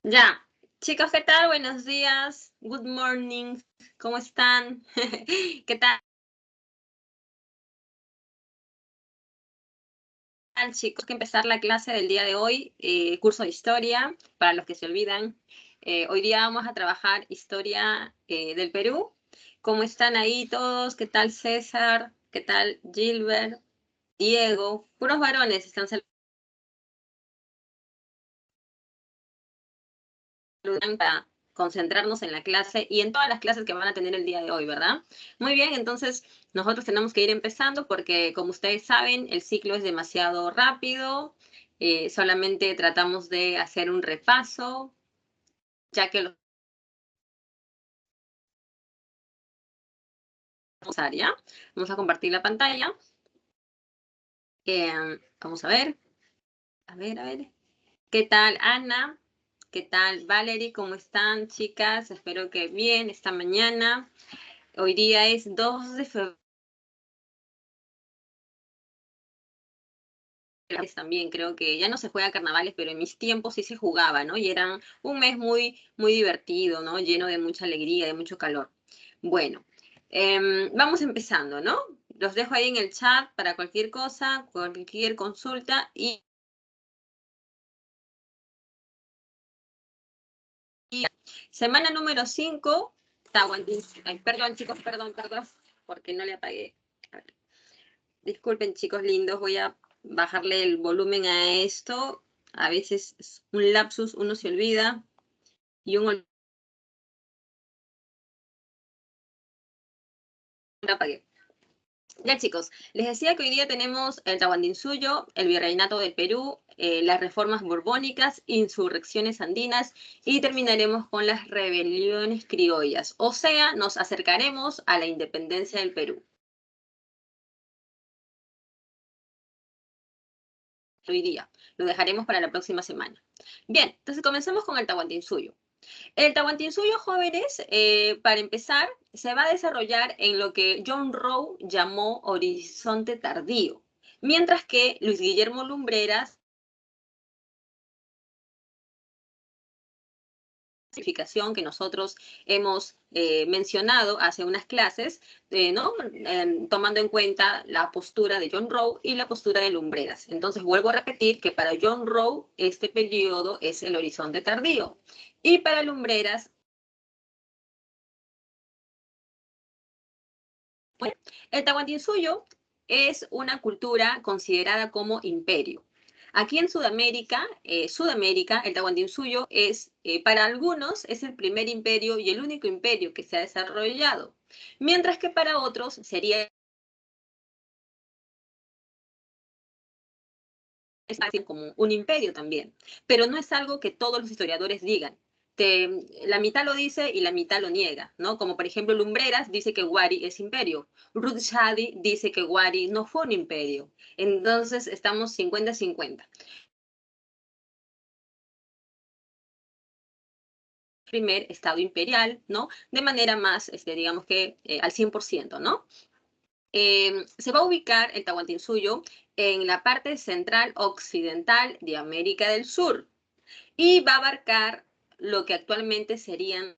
Ya, chicos, ¿qué tal? Buenos días. Good morning. ¿Cómo están? ¿Qué tal, chicos? Que empezar la clase del día de hoy, curso de historia, para los que se olvidan. Hoy día vamos a trabajar historia del Perú. ¿Cómo están ahí todos? ¿Qué tal César? ¿Qué tal Gilbert? Diego, puros varones están saludando para concentrarnos en la clase y en todas las clases que van a tener el día de hoy, ¿verdad? Muy bien, entonces nosotros tenemos que ir empezando porque, como ustedes saben, el ciclo es demasiado rápido. Solamente tratamos de hacer un repaso, ya que lo vamos a ¿ya? Vamos a compartir la pantalla. Vamos a ver. ¿Qué tal, Ana? ¿Qué tal, Valerie? ¿Cómo están, chicas? Espero que bien esta mañana. Hoy día es 2 de febrero. También creo que ya no se juega carnavales, pero en mis tiempos sí se jugaba, ¿no? Y eran un mes muy, muy divertido, ¿no? Lleno de mucha alegría, de mucho calor. Bueno, vamos empezando, ¿no? Los dejo ahí en el chat para cualquier cosa, cualquier consulta y semana número 5, ay, perdón chicos, perdón, porque no le apagué. A ver, disculpen chicos lindos, voy a bajarle el volumen a esto. A veces es un lapsus, uno se olvida y un la apagué. Ya chicos, les decía que hoy día tenemos el Tahuantinsuyo, el Virreinato del Perú, las reformas borbónicas, insurrecciones andinas y terminaremos con las rebeliones criollas. O sea, nos acercaremos a la independencia del Perú. Hoy día, lo dejaremos para la próxima semana. Bien, entonces comencemos con el Tahuantinsuyo. El Tahuantinsuyo, jóvenes, para empezar, se va a desarrollar en lo que John Rowe llamó horizonte tardío, mientras que Luis Guillermo Lumbreras que nosotros hemos mencionado hace unas clases, ¿no? Tomando en cuenta la postura de John Rowe y la postura de Lumbreras. Entonces, vuelvo a repetir que para John Rowe este periodo es el horizonte tardío y para Lumbreras bueno, el Tahuantinsuyo es una cultura considerada como imperio. Aquí en Sudamérica, el Tahuantinsuyo es, para algunos, es el primer imperio y el único imperio que se ha desarrollado, mientras que para otros sería como un imperio también. Pero no es algo que todos los historiadores digan. La mitad lo dice y la mitad lo niega, ¿no? Como por ejemplo Lumbreras dice que Wari es imperio, Ruth Shadi dice que Wari no fue un imperio. Entonces estamos 50-50. Primer estado imperial, ¿no? De manera más, digamos que al 100%, ¿no? Se va a ubicar el Tahuantinsuyo en la parte central occidental de América del Sur y va a abarcar lo que actualmente serían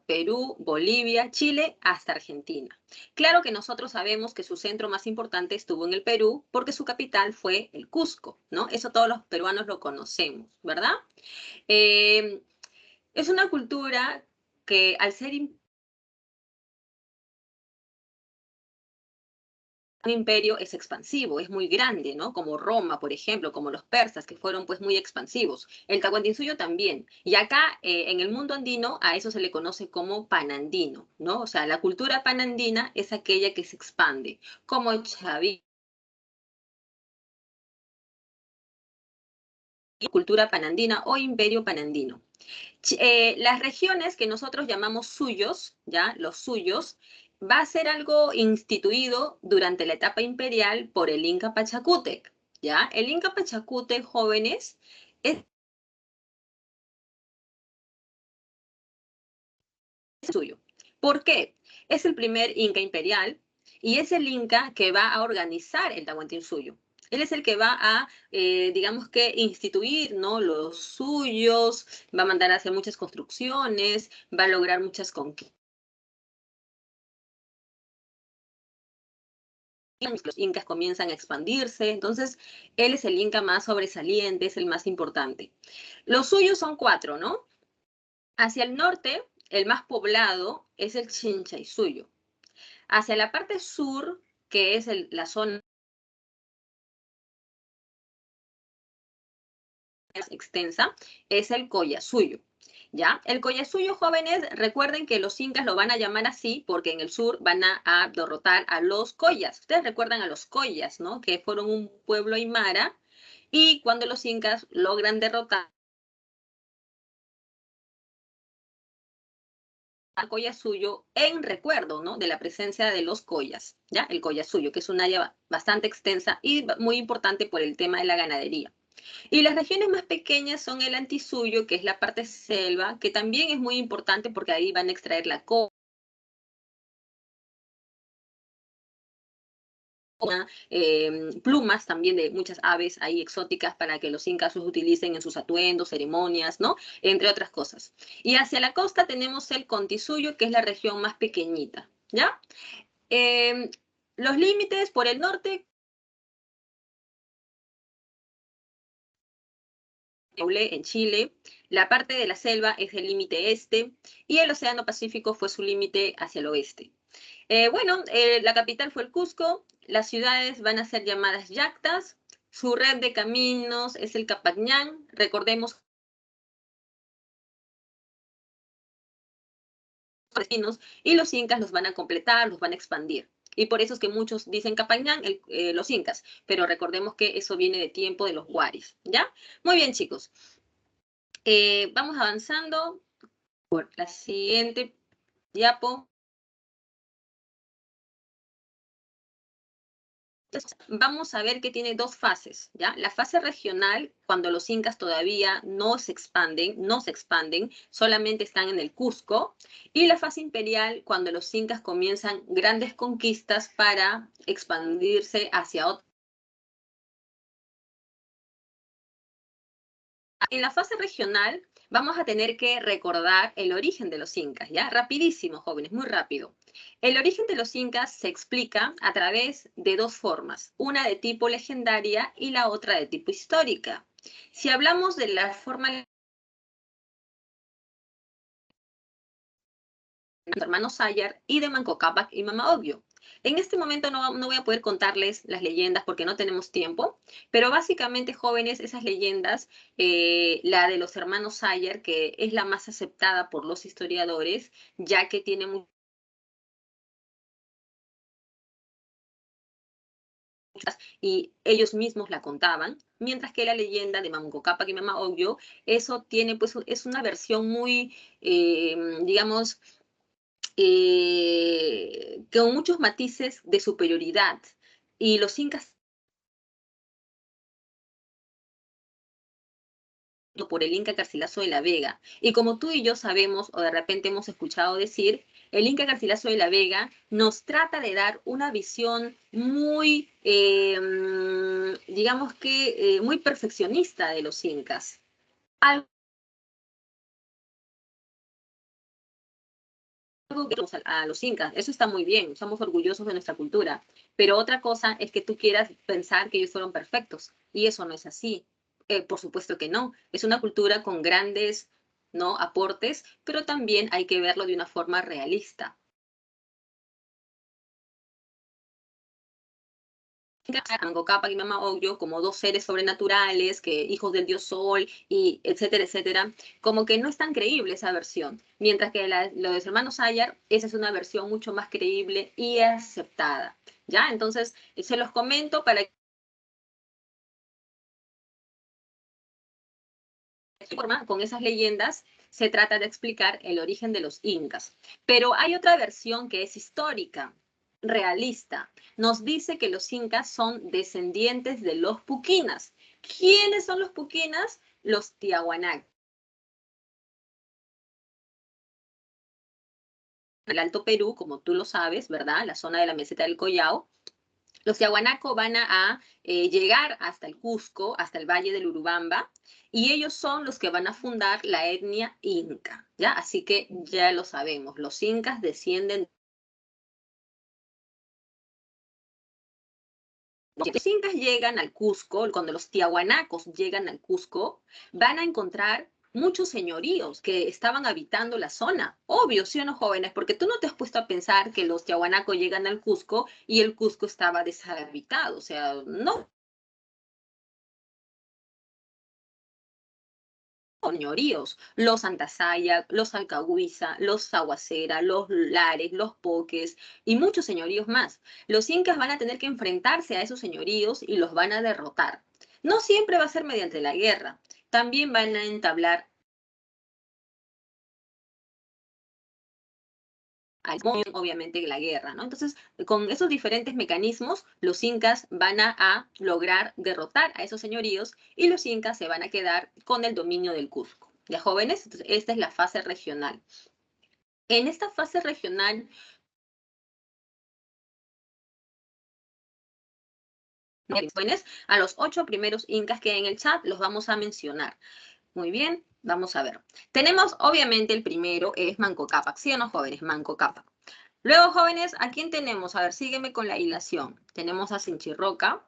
Perú, Bolivia, Chile, hasta Argentina. Claro que nosotros sabemos que su centro más importante estuvo en el Perú porque su capital fue el Cusco, ¿no? Eso todos los peruanos lo conocemos, ¿verdad? Eh, es una cultura que al ser un imperio es expansivo, es muy grande, ¿no? Como Roma, por ejemplo, como los persas, que fueron pues muy expansivos. El Tahuantinsuyo también. Y acá, en el mundo andino, a eso se le conoce como panandino, ¿no? O sea, la cultura panandina es aquella que se expande, como Chaví, cultura panandina o imperio panandino. Las regiones que nosotros llamamos suyos, ¿ya? Los suyos, va a ser algo instituido durante la etapa imperial por el Inca Pachacútec, ¿ya? El Inca Pachacútec, jóvenes, es suyo. ¿Por qué? Es el primer Inca imperial y es el Inca que va a organizar el Tahuantinsuyo. Él es el que va a, digamos que, instituir, ¿no? Los suyos, va a mandar a hacer muchas construcciones, va a lograr muchas conquistas. Los incas comienzan a expandirse, entonces él es el inca más sobresaliente, es el más importante. Los suyos son cuatro, ¿no? Hacia el norte, el más poblado es el Chinchaysuyo. Hacia la parte sur, que es la zona más extensa, es el Collasuyo. ¿Ya? El Collasuyo, jóvenes, recuerden que los incas lo van a llamar así porque en el sur van a derrotar a los collas. Ustedes recuerdan a los collas, ¿no? Que fueron un pueblo aymara y cuando los incas logran derrotar al Collasuyo en recuerdo, ¿no? De la presencia de los collas, ¿ya? El Collasuyo, que es un área bastante extensa y muy importante por el tema de la ganadería. Y las regiones más pequeñas son el Antisuyo, que es la parte selva, que también es muy importante porque ahí van a extraer la coca, plumas también de muchas aves ahí exóticas para que los incas los utilicen en sus atuendos, ceremonias, ¿no? Entre otras cosas. Y hacia la costa tenemos el Contisuyo, que es la región más pequeñita, ¿ya? Eh, los límites por el norte, en Chile, la parte de la selva es el límite este y el Océano Pacífico fue su límite hacia el oeste. Bueno, la capital fue el Cusco, las ciudades van a ser llamadas yactas, su red de caminos es el Capacñán, recordemos los destinos, y los incas los van a completar, los van a expandir. Y por eso es que muchos dicen Capacñán, los incas, pero recordemos que eso viene de tiempo de los huaris, ¿ya? Muy bien, chicos. Vamos avanzando por la siguiente diapo. Vamos a ver que tiene dos fases, ¿ya? La fase regional, cuando los incas todavía no se expanden, solamente están en el Cusco, y la fase imperial, cuando los incas comienzan grandes conquistas para expandirse hacia otros. En la fase regional vamos a tener que recordar el origen de los incas, ¿ya? Rapidísimo, jóvenes, muy rápido. El origen de los incas se explica a través de dos formas, una de tipo legendaria y la otra de tipo histórica. Si hablamos de la forma de hermanos Sayar y de Manco Cápac y Mama Ocllo. En este momento no voy a poder contarles las leyendas porque no tenemos tiempo, pero básicamente, jóvenes, esas leyendas, la de los hermanos Sayar, que es la más aceptada por los historiadores, ya que tiene muchas y ellos mismos la contaban, mientras que la leyenda de Manco Cápac y Mama Ocllo, eso tiene, pues, es una versión muy, digamos, con muchos matices de superioridad. Y los incas por el Inca Garcilaso de la Vega. Y como tú y yo sabemos, o de repente hemos escuchado decir, el Inca Garcilaso de la Vega nos trata de dar una visión muy, digamos que, muy perfeccionista de los incas. Algo que a los incas, eso está muy bien, somos orgullosos de nuestra cultura, pero otra cosa es que tú quieras pensar que ellos fueron perfectos, y eso no es así. Por supuesto que no, es una cultura con grandes, ¿no?, aportes, pero también hay que verlo de una forma realista. Manco Cápac y Mama Ocllo como dos seres sobrenaturales, que hijos del dios Sol, y etcétera, etcétera, como que no es tan creíble esa versión. Mientras que lo de los hermanos Ayar, esa es una versión mucho más creíble y aceptada. ¿Ya? Entonces, se los comento para que con esas leyendas se trata de explicar el origen de los incas. Pero hay otra versión que es histórica, realista. Nos dice que los incas son descendientes de los puquinas. ¿Quiénes son los puquinas? Los tiahuanac. El Alto Perú, como tú lo sabes, ¿verdad? La zona de la meseta del Collao. Los Tiahuanaco van a llegar hasta el Cusco, hasta el Valle del Urubamba, y ellos son los que van a fundar la etnia inca, ¿ya? Así que ya lo sabemos, los incas descienden. Cuando los incas llegan al Cusco, cuando los tiahuanacos llegan al Cusco, van a encontrar muchos señoríos que estaban habitando la zona. Obvio, ¿sí o no, jóvenes? Porque tú no te has puesto a pensar que los tiahuanacos llegan al Cusco y el Cusco estaba deshabitado. O sea, no, señoríos, los Antasaya, los Alcahuiza, los Sahuacera, los Lares, los Poques y muchos señoríos más. Los incas van a tener que enfrentarse a esos señoríos y los van a derrotar. No siempre va a ser mediante la guerra, también van a entablar obviamente la guerra, ¿no? Entonces, con esos diferentes mecanismos, los incas van a lograr derrotar a esos señoríos y los incas se van a quedar con el dominio del Cusco. ¿Ya, jóvenes? Entonces, esta es la fase regional. En esta fase regional, jóvenes, a los 8 primeros incas que hay en el chat los vamos a mencionar. Muy bien, vamos a ver. Tenemos, obviamente, el primero es Manco Cápac, ¿sí o no, jóvenes? Manco Cápac. Luego, jóvenes, ¿a quién tenemos? A ver, sígueme con la hilación. Tenemos a Sinchirroca,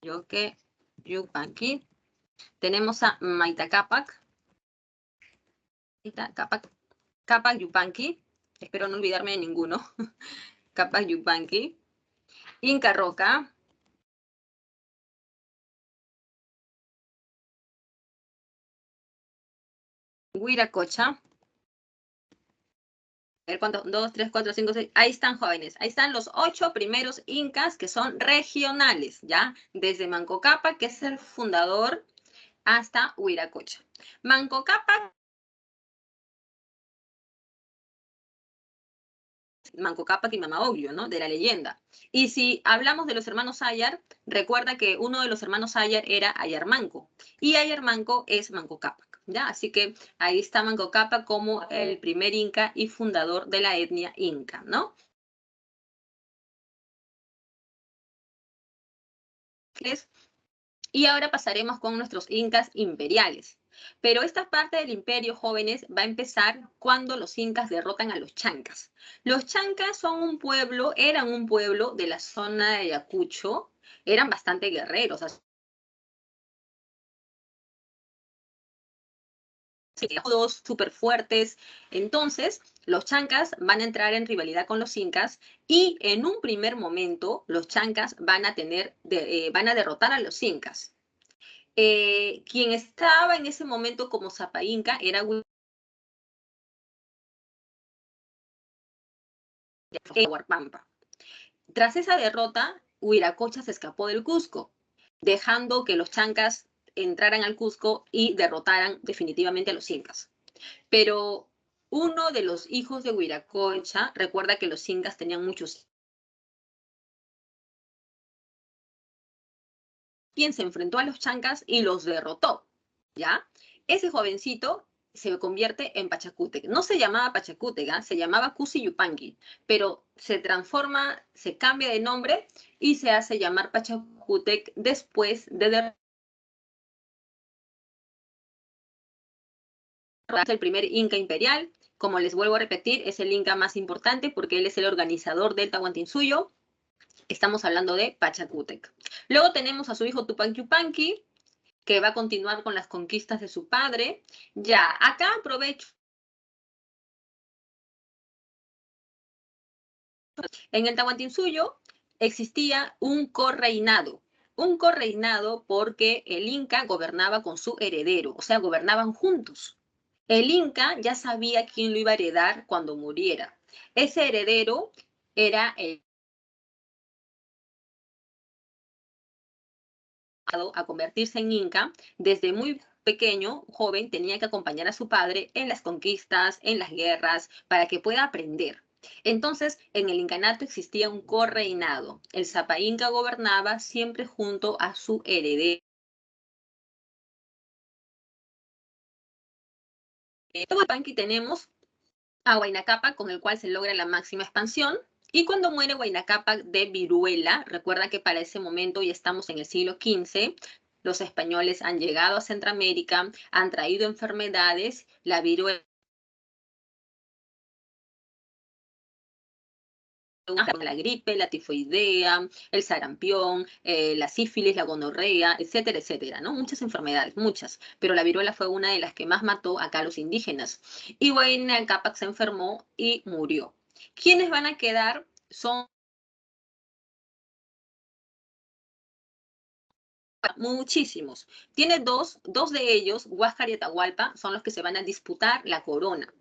Yoque, Yupanqui. Tenemos a Maita Cápac, Cápac Yupanqui. Espero no olvidarme de ninguno. Cápac Yupanqui. Inca Roca, Huiracocha. A ver cuántos, 2, 3, 4, 5, 6. Ahí están, jóvenes. Ahí están los 8 primeros incas que son regionales, ¿ya? Desde Manco Cápac, que es el fundador, hasta Huiracocha. Manco Cápac, Manco Cápac y Mama Oglio, ¿no? De la leyenda. Y si hablamos de los hermanos Ayar, recuerda que uno de los hermanos Ayar era Ayar Manco. Y Ayar Manco es Manco Cápac, ¿ya? Así que ahí está Manco Cápac como el primer inca y fundador de la etnia inca, ¿no? Y ahora pasaremos con nuestros incas imperiales. Pero esta parte del imperio, jóvenes, va a empezar cuando los incas derrotan a los chancas. Los chancas son un pueblo, eran un pueblo de la zona de Ayacucho, eran bastante guerreros, todos súper fuertes. Entonces, los chancas van a entrar en rivalidad con los incas y en un primer momento los chancas van a van a derrotar a los incas. Quien estaba en ese momento como Zapa Inca era Huarpampa. Tras esa derrota, Huiracocha se escapó del Cusco, dejando que los chancas entraran al Cusco y derrotaran definitivamente a los incas. Pero uno de los hijos de Huiracocha, recuerda que los incas tenían muchos, quien se enfrentó a los chancas y los derrotó, ¿ya? Ese jovencito se convierte en Pachacútec. No se llamaba Pachacútec, ¿eh? Se llamaba Cusi Yupanqui, pero se transforma, se cambia de nombre y se hace llamar Pachacútec después de derrotar el primer Inca imperial. Como les vuelvo a repetir, es el Inca más importante porque él es el organizador del Tahuantinsuyo. Estamos hablando de Pachacútec. Luego tenemos a su hijo Tupac Yupanqui, que va a continuar con las conquistas de su padre. Ya, acá aprovecho. En el Tahuantinsuyo existía un correinado. Un correinado porque el Inca gobernaba con su heredero, o sea, gobernaban juntos. El Inca ya sabía quién lo iba a heredar cuando muriera. Ese heredero era el a convertirse en Inca. Desde muy pequeño, joven, tenía que acompañar a su padre en las conquistas, en las guerras, para que pueda aprender. Entonces, en el incanato existía un correinado. El Zapa Inca gobernaba siempre junto a su heredero. En Panqui tenemos a Huayna Cápac, con el cual se logra la máxima expansión. Y cuando muere Huayna Cápac de viruela, recuerda que para ese momento ya estamos en el siglo XV, los españoles han llegado a Centroamérica, han traído enfermedades, la viruela, la gripe, la tifoidea, el sarampión, la sífilis, la gonorrea, etcétera, etcétera, ¿no? Muchas enfermedades, muchas, pero la viruela fue una de las que más mató acá a los indígenas. Y Huayna Cápac se enfermó y murió. ¿Quiénes van a quedar? Son muchísimos. Tiene dos de ellos, Huáscar y Atahualpa, son los que se van a disputar la corona.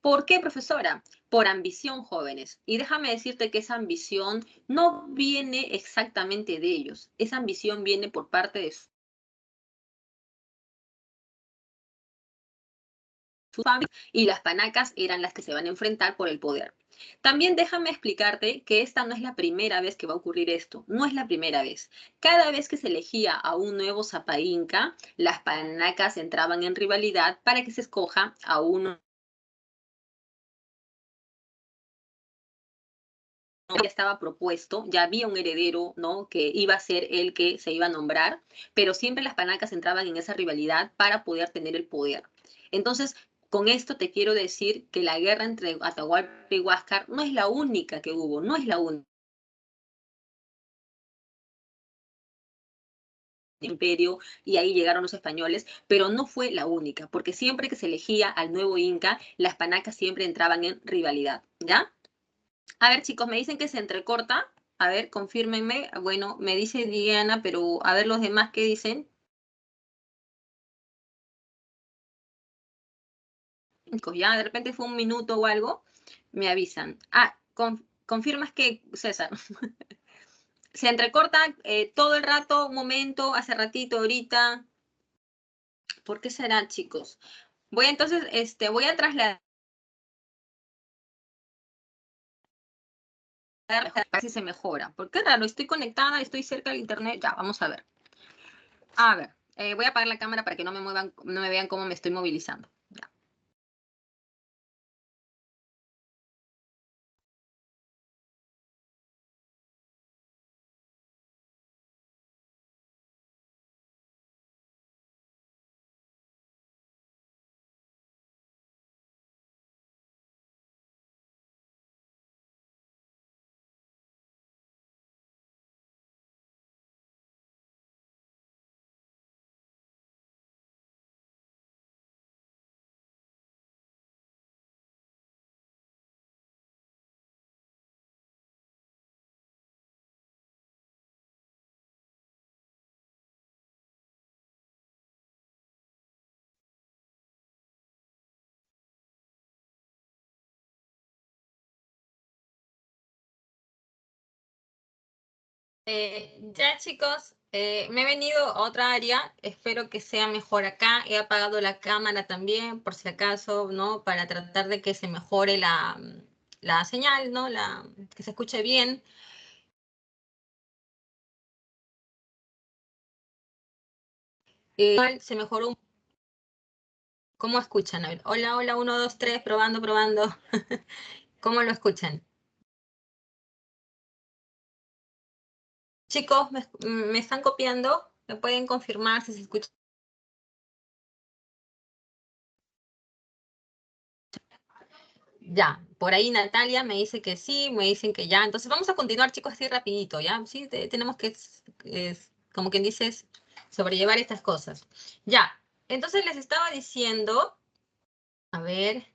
¿Por qué, profesora? Por ambición, jóvenes. Y déjame decirte que esa ambición no viene exactamente de ellos. Esa ambición viene por parte de sus familias y las panacas eran las que se van a enfrentar por el poder. También déjame explicarte que esta no es la primera vez que va a ocurrir esto, no es la primera vez. Cada vez que se elegía a un nuevo Zapa Inca, las panacas entraban en rivalidad para que se escoja a uno. Ya estaba propuesto, ya había un heredero, ¿no? Que iba a ser el que se iba a nombrar, pero siempre las panacas entraban en esa rivalidad para poder tener el poder. Entonces, con esto te quiero decir que la guerra entre Atahualpa y Huáscar no es la única que hubo, no es la única. Imperio y ahí llegaron los españoles, pero no fue la única, porque siempre que se elegía al nuevo Inca, las panacas siempre entraban en rivalidad, ¿ya? A ver, chicos, me dicen que se entrecorta. A ver, confírmenme. Bueno, me dice Diana, pero a ver los demás qué dicen. Chicos, ya de repente fue un minuto o algo, me avisan. Ah, confirmas que, César, se entrecorta todo el rato, un momento, hace ratito, ahorita. ¿Por qué será, chicos? Voy entonces, voy a trasladar a ver si se mejora. Porque raro, estoy conectada, estoy cerca del internet. Ya, vamos a ver. A ver, voy a apagar la cámara para que no me muevan, no me vean cómo me estoy movilizando. Ya. Ya chicos, me he venido a otra área, espero que sea mejor acá. He apagado la cámara también, por si acaso, ¿no? Para tratar de que se mejore la señal, ¿no? Que se escuche bien. Igual se mejoró un. ¿Cómo escuchan? A ver, hola, hola, uno, dos, tres, probando, probando. ¿Cómo lo escuchan? Chicos, me están copiando, me pueden confirmar si se escucha. Ya, por ahí Natalia me dice que sí, me dicen que ya. Entonces vamos a continuar, chicos, así rapidito, ¿ya? Sí, tenemos que, como quien dice, sobrellevar estas cosas. Ya, entonces les estaba diciendo, a ver,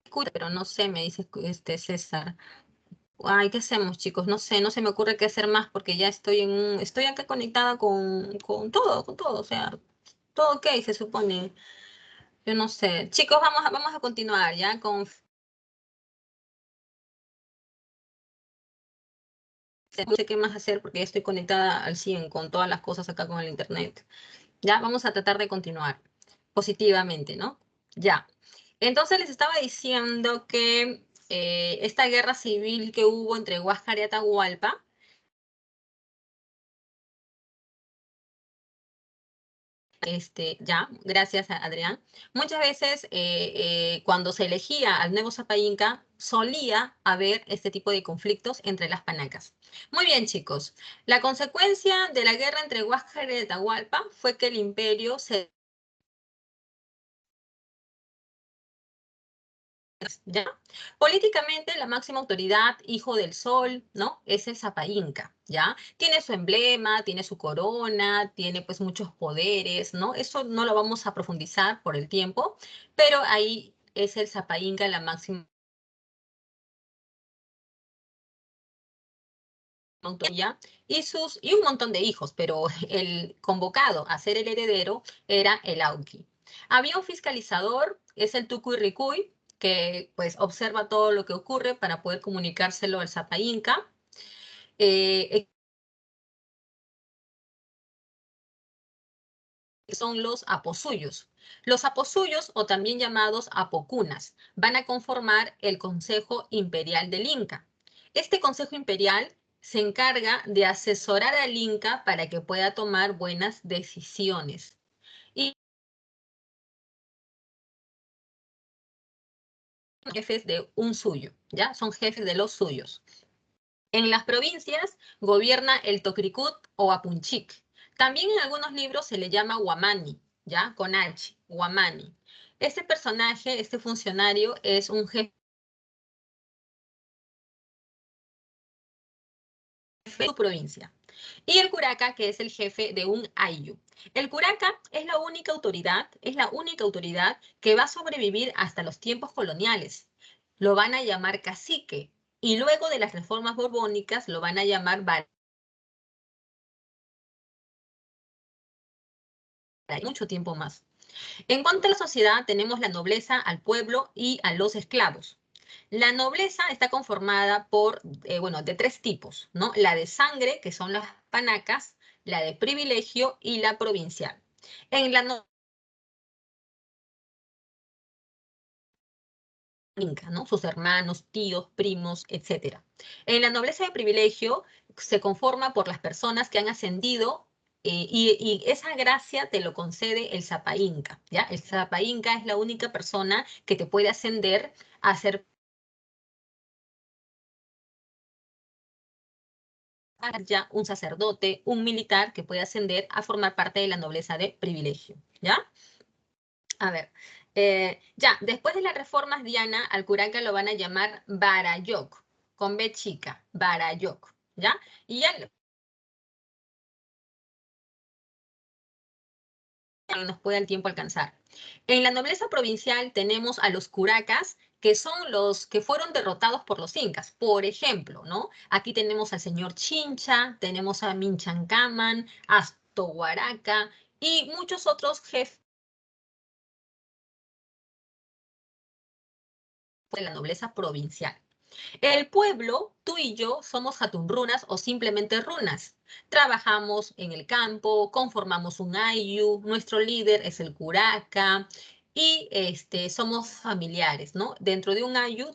escucha, pero no sé, me dice César. Ay, ¿qué hacemos, chicos? No sé, no se me ocurre qué hacer más porque ya estoy acá conectada con todo, o sea, todo ok, se supone. Yo no sé. Chicos, vamos a continuar, ¿ya? No sé qué más hacer porque ya estoy conectada al 100 con todas las cosas acá con el internet. Ya, vamos a tratar de continuar positivamente, ¿no? Ya. Entonces les estaba diciendo que esta guerra civil que hubo entre Huáscar y Atahualpa, Ya, gracias Adrián. Muchas veces cuando se elegía al nuevo Sapa Inca, solía haber este tipo de conflictos entre las panacas. Muy bien, chicos. La consecuencia de la guerra entre Huáscar y Atahualpa fue que el imperio se... ¿Ya? Políticamente, la máxima autoridad, hijo del sol, ¿no? Es el Sapa Inca, ¿ya? Tiene su emblema, tiene su corona, tiene pues muchos poderes, ¿no? Eso no lo vamos a profundizar por el tiempo, pero ahí es el Sapa Inca la máxima autoridad y un montón de hijos, pero el convocado a ser el heredero era el Auqui. Había un fiscalizador, es el Tucuy que pues observa todo lo que ocurre para poder comunicárselo al Sapa Inca. Eh, son los aposuyos. Los aposuyos, o también llamados apocunas, van a conformar el Consejo Imperial del Inca. Este Consejo Imperial se encarga de asesorar al Inca para que pueda tomar buenas decisiones. Y jefes de un suyo, ¿ya? Son jefes de los suyos. En las provincias gobierna el Tocricut o Apunchic. También en algunos libros se le llama Huamani, ¿ya? Con H, Huamani. Este personaje, este funcionario, es un jefe de su provincia. Y el curaca, que es el jefe de un ayllu. El curaca es la única autoridad que va a sobrevivir hasta los tiempos coloniales. Lo van a llamar cacique y luego de las reformas borbónicas lo van a llamar mucho tiempo más. En cuanto a la sociedad, tenemos la nobleza, al pueblo y a los esclavos. La nobleza está conformada por, bueno, de tres tipos, ¿no? La de sangre, que son las panacas, la de privilegio y la provincial. En la inca, ¿no? Sus hermanos, tíos, primos, etc. En la nobleza de privilegio se conforma por las personas que han ascendido y esa gracia te lo concede el Sapa Inca, ¿ya? El Sapa Inca es la única persona que te puede ascender a ser ya un sacerdote, un militar que puede ascender a formar parte de la nobleza de privilegio, ¿ya? A ver, ya, después de las reformas, Diana, al curaca lo van a llamar Barayoc, con B chica, Barayoc, ¿ya? Y ya nos puede el tiempo alcanzar. En la nobleza provincial tenemos a los curacas, que son los que fueron derrotados por los incas. Por ejemplo, ¿no? Aquí tenemos al señor Chincha, tenemos a Minchancaman, Astohuaraca y muchos otros jefes de la nobleza provincial. El pueblo, tú y yo, somos jatunrunas o simplemente runas. Trabajamos en el campo, conformamos un ayllu, nuestro líder es el curaca y somos familiares, ¿no? Dentro de un ayllu,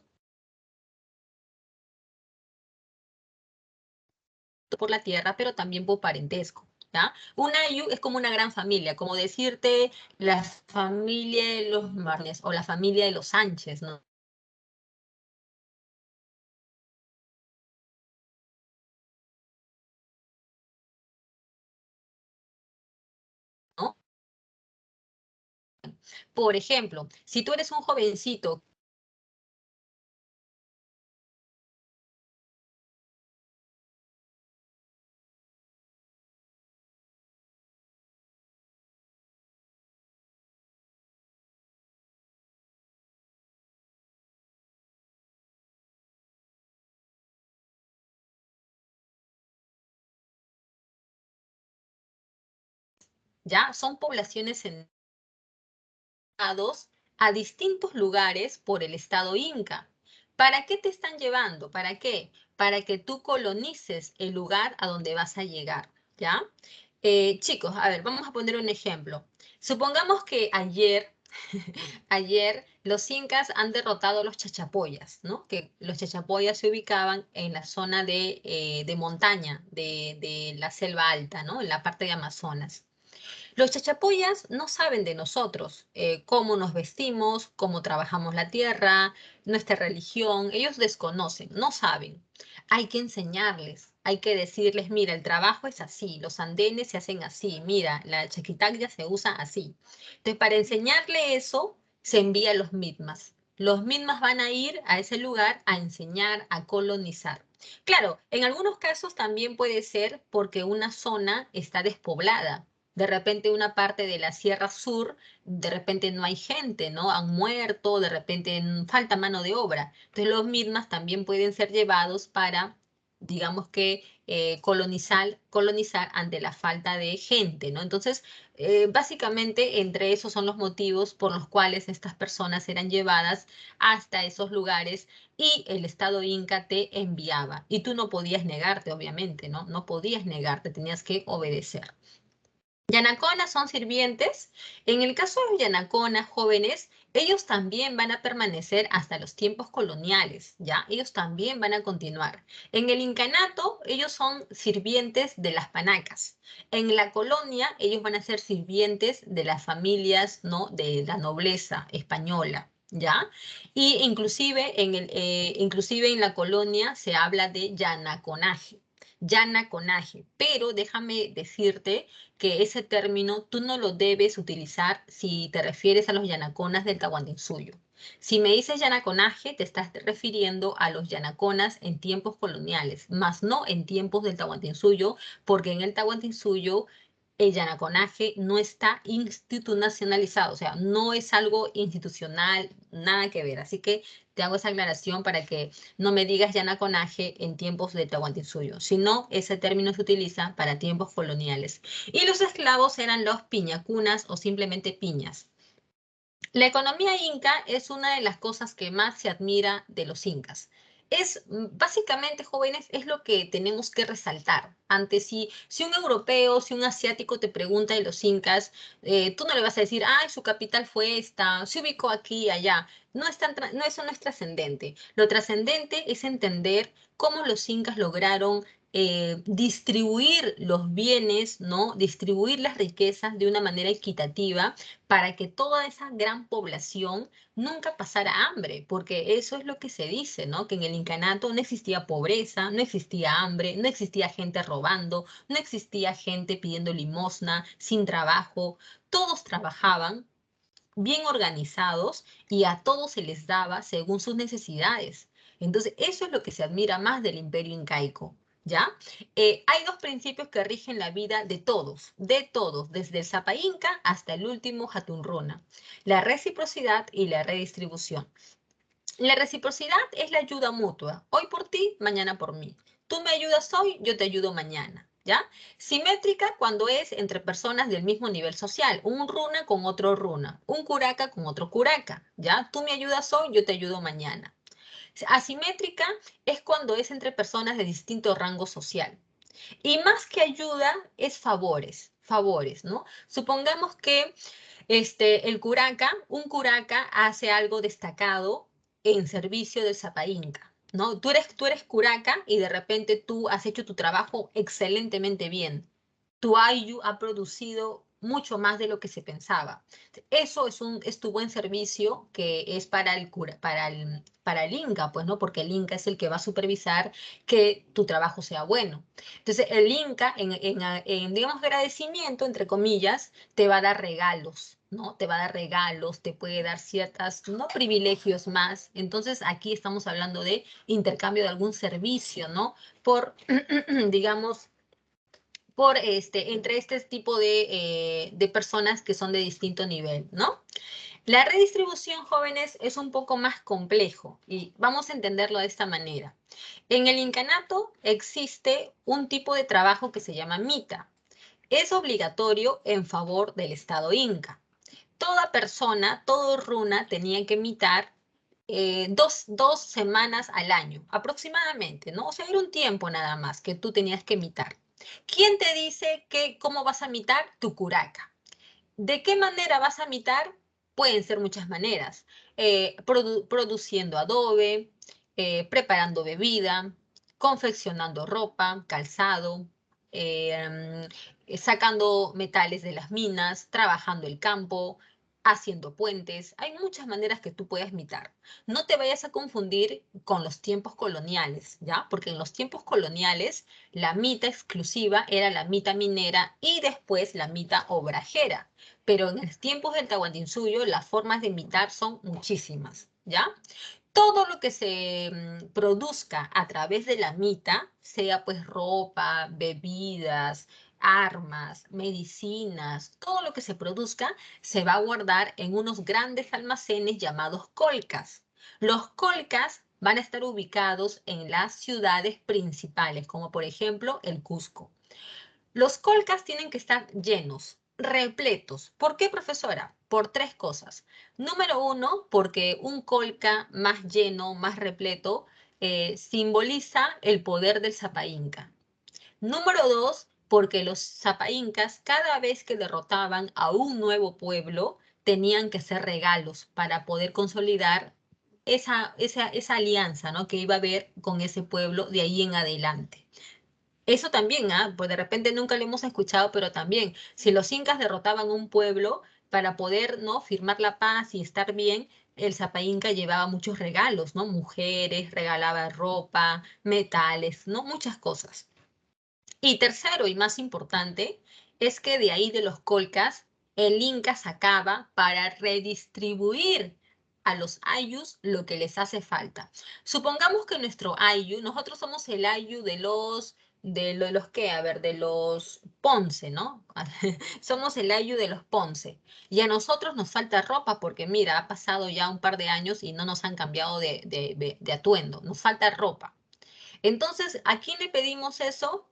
por la tierra, pero también por parentesco, ¿ya? Un ayllu es como una gran familia, como decirte la familia de los Marnes o la familia de los Sánchez, ¿no? Por ejemplo, si tú eres un jovencito, ¿ya? Son poblaciones en a distintos lugares por el Estado Inca. ¿Para qué te están llevando? ¿Para qué? Para que tú colonices el lugar a donde vas a llegar, ¿ya? Chicos, a ver, vamos a poner un ejemplo. Supongamos que ayer los incas han derrotado a los chachapoyas, ¿no? Que los chachapoyas se ubicaban en la zona de montaña, de la selva alta, ¿no? En la parte de Amazonas. Los chachapuyas no saben de nosotros, cómo nos vestimos, cómo trabajamos la tierra, nuestra religión. Ellos desconocen, no saben. Hay que enseñarles, hay que decirles, mira, el trabajo es así, los andenes se hacen así, mira, la chaquitaglia se usa así. Entonces, para enseñarle eso, se envía a los mitmas. Los mitmas van a ir a ese lugar a enseñar, a colonizar. Claro, en algunos casos también puede ser porque una zona está despoblada. De repente una parte de la Sierra Sur, de repente no hay gente, ¿no? Han muerto, de repente falta mano de obra. Entonces los mismas también pueden ser llevados para, digamos que, colonizar ante la falta de gente, ¿no? Entonces, básicamente entre esos son los motivos por los cuales estas personas eran llevadas hasta esos lugares y el Estado Inca te enviaba. Y tú no podías negarte, obviamente, ¿no? No podías negarte, tenías que obedecer. Yanaconas son sirvientes. En el caso de los yanaconas jóvenes, ellos también van a permanecer hasta los tiempos coloniales, ¿ya? Ellos también van a continuar. En el incanato, ellos son sirvientes de las panacas. En la colonia, ellos van a ser sirvientes de las familias, ¿no? De la nobleza española, ¿ya? Y inclusive en la colonia se habla de yanaconaje. Yanaconaje, pero déjame decirte que ese término tú no lo debes utilizar si te refieres a los yanaconas del Tahuantinsuyo. Si me dices yanaconaje, te estás refiriendo a los yanaconas en tiempos coloniales, más no en tiempos del Tahuantinsuyo, porque en el Tahuantinsuyo el yanaconaje no está institucionalizado, o sea, no es algo institucional, nada que ver. Así que te hago esa aclaración para que no me digas yanaconaje en tiempos de Tahuantinsuyo, sino ese término se utiliza para tiempos coloniales. Y los esclavos eran los piñacunas o simplemente piñas. La economía inca es una de las cosas que más se admira de los incas. Es básicamente, jóvenes, es lo que tenemos que resaltar. Antes, si un europeo, si un asiático te pregunta de los incas, tú no le vas a decir, ay, su capital fue esta, se ubicó aquí, allá. No es no, eso no es trascendente. Lo trascendente es entender cómo los incas lograron distribuir los bienes, ¿no? Distribuir las riquezas de una manera equitativa para que toda esa gran población nunca pasara hambre, porque eso es lo que se dice, ¿no? Que en el incanato no existía pobreza, no existía hambre, no existía gente robando, no existía gente pidiendo limosna, sin trabajo, todos trabajaban bien organizados y a todos se les daba según sus necesidades. Entonces, eso es lo que se admira más del imperio incaico. ¿Ya? Hay dos principios que rigen la vida de todos, desde el Zapa Inca hasta el último Hatunruna. La reciprocidad y la redistribución. La reciprocidad es la ayuda mutua. Hoy por ti, mañana por mí. Tú me ayudas hoy, yo te ayudo mañana. ¿Ya? Simétrica cuando es entre personas del mismo nivel social. Un runa con otro runa. Un curaca con otro curaca. ¿Ya? Tú me ayudas hoy, yo te ayudo mañana. Asimétrica es cuando es entre personas de distinto rango social. Y más que ayuda, es favores, ¿no? Supongamos que un curaca hace algo destacado en servicio del Zapa Inca, ¿no? Tú eres curaca y de repente tú has hecho tu trabajo excelentemente bien. Tu Ayu ha producido mucho más de lo que se pensaba. Eso es tu buen servicio que es para el Inca, pues, ¿no? Porque el Inca es el que va a supervisar que tu trabajo sea bueno. Entonces, el Inca, digamos, agradecimiento, entre comillas, te va a dar regalos, ¿no? Te va a dar regalos, te puede dar ciertas, no privilegios más. Entonces, aquí estamos hablando de intercambio de algún servicio, ¿no? Por, digamos, entre este tipo de personas que son de distinto nivel, ¿no? La redistribución, jóvenes, es un poco más complejo y vamos a entenderlo de esta manera. En el incanato existe un tipo de trabajo que se llama mita. Es obligatorio en favor del Estado Inca. Toda persona, todo runa tenía que mitar dos semanas al año, aproximadamente, ¿no? O sea, era un tiempo nada más que tú tenías que mitar. ¿Quién te dice cómo vas a mitar? Tu curaca. ¿De qué manera vas a mitar? Pueden ser muchas maneras. Produciendo adobe, preparando bebida, confeccionando ropa, calzado, sacando metales de las minas, trabajando el campo, haciendo puentes. Hay muchas maneras que tú puedes mitar. No te vayas a confundir con los tiempos coloniales, ¿ya? Porque en los tiempos coloniales la mita exclusiva era la mita minera y después la mita obrajera. Pero en los tiempos del Tahuantinsuyo las formas de mitar son muchísimas, ¿ya? Todo lo que se produzca a través de la mita, sea pues ropa, bebidas, armas, medicinas, todo lo que se produzca se va a guardar en unos grandes almacenes llamados colcas. Los colcas van a estar ubicados en las ciudades principales, como por ejemplo el Cusco. Los colcas tienen que estar llenos, repletos. ¿Por qué, profesora? Por tres cosas. Número uno, porque un colca más lleno, más repleto, simboliza el poder del Sapa Inca. Número dos, porque los Sapa Incas, cada vez que derrotaban a un nuevo pueblo, tenían que hacer regalos para poder consolidar esa alianza, ¿no?, que iba a haber con ese pueblo de ahí en adelante. Eso también, pues de repente nunca lo hemos escuchado, pero también, si los incas derrotaban un pueblo para poder, ¿no?, firmar la paz y estar bien, el Sapa Inca llevaba muchos regalos, ¿no? Mujeres, regalaba ropa, metales, ¿no? Muchas cosas. Y tercero y más importante, es que de ahí de los colcas, el Inca sacaba para redistribuir a los ayllus lo que les hace falta. Supongamos que nuestro ayllu, nosotros somos el ayllu de los qué, a ver, de los Ponce, ¿no? Somos el ayllu de los Ponce. Y a nosotros nos falta ropa porque mira, ha pasado ya un par de años y no nos han cambiado de atuendo. Nos falta ropa. Entonces, ¿a quién le pedimos eso?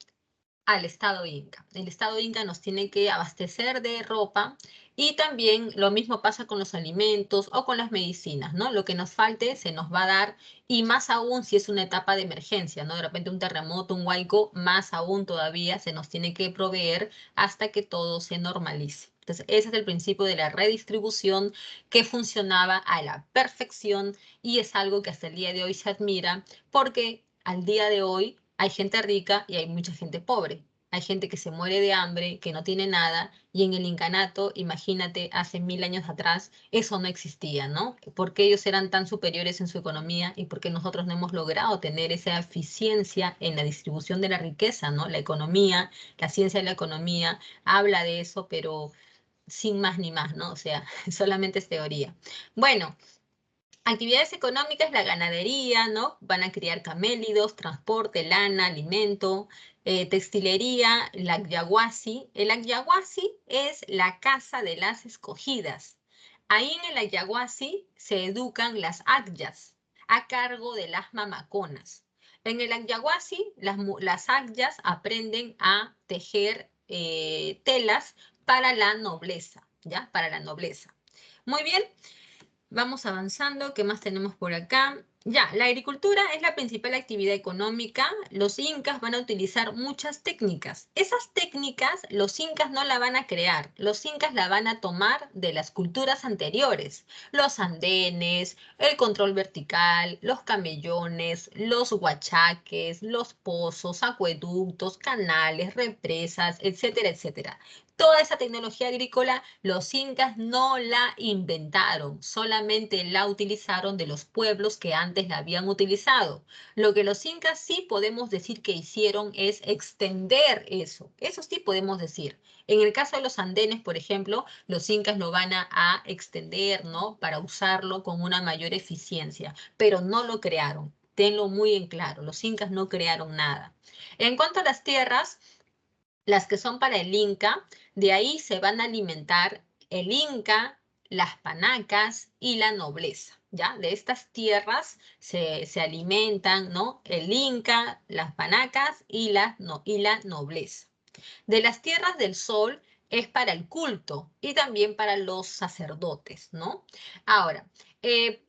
Al Estado Inca. El Estado Inca nos tiene que abastecer de ropa y también lo mismo pasa con los alimentos o con las medicinas, ¿no? Lo que nos falte se nos va a dar y más aún si es una etapa de emergencia, ¿no? De repente un terremoto, un huaico, más aún todavía se nos tiene que proveer hasta que todo se normalice. Entonces, ese es el principio de la redistribución que funcionaba a la perfección y es algo que hasta el día de hoy se admira porque al día de hoy hay gente rica y hay mucha gente pobre. Hay gente que se muere de hambre, que no tiene nada, y en el incanato, imagínate, hace 1000 años atrás, eso no existía, ¿no? Porque ellos eran tan superiores en su economía y porque nosotros no hemos logrado tener esa eficiencia en la distribución de la riqueza, ¿no? La economía, la ciencia de la economía habla de eso, pero sin más ni más, ¿no? O sea, solamente es teoría. Bueno, actividades económicas, la ganadería, ¿no? Van a criar camélidos, transporte, lana, alimento, textilería, el Agyaguasi. El Agyaguasi es la casa de las escogidas. Ahí en el Agyaguasi se educan las Agyas a cargo de las mamaconas. En el Agyaguasi, las Agyas aprenden a tejer telas para la nobleza, ¿ya? Para la nobleza. Muy bien. Vamos avanzando. ¿Qué más tenemos por acá? Ya, la agricultura es la principal actividad económica. Los incas van a utilizar muchas técnicas. Esas técnicas los incas no la van a crear. Los incas la van a tomar de las culturas anteriores. Los andenes, el control vertical, los camellones, los huachaques, los pozos, acueductos, canales, represas, etcétera, etcétera. Toda esa tecnología agrícola los incas no la inventaron, solamente la utilizaron de los pueblos que antes la habían utilizado. Lo que los incas sí podemos decir que hicieron es extender eso. Eso sí podemos decir. En el caso de los andenes, por ejemplo, los incas lo van a extender, ¿no? Para usarlo con una mayor eficiencia, pero no lo crearon. Tenlo muy en claro, los incas no crearon nada. En cuanto a las tierras, las que son para el Inca, de ahí se van a alimentar el Inca, las panacas y la nobleza, ¿ya? De estas tierras se alimentan, ¿no? El Inca, las panacas y la nobleza. De las tierras del sol es para el culto y también para los sacerdotes, ¿no? Ahora,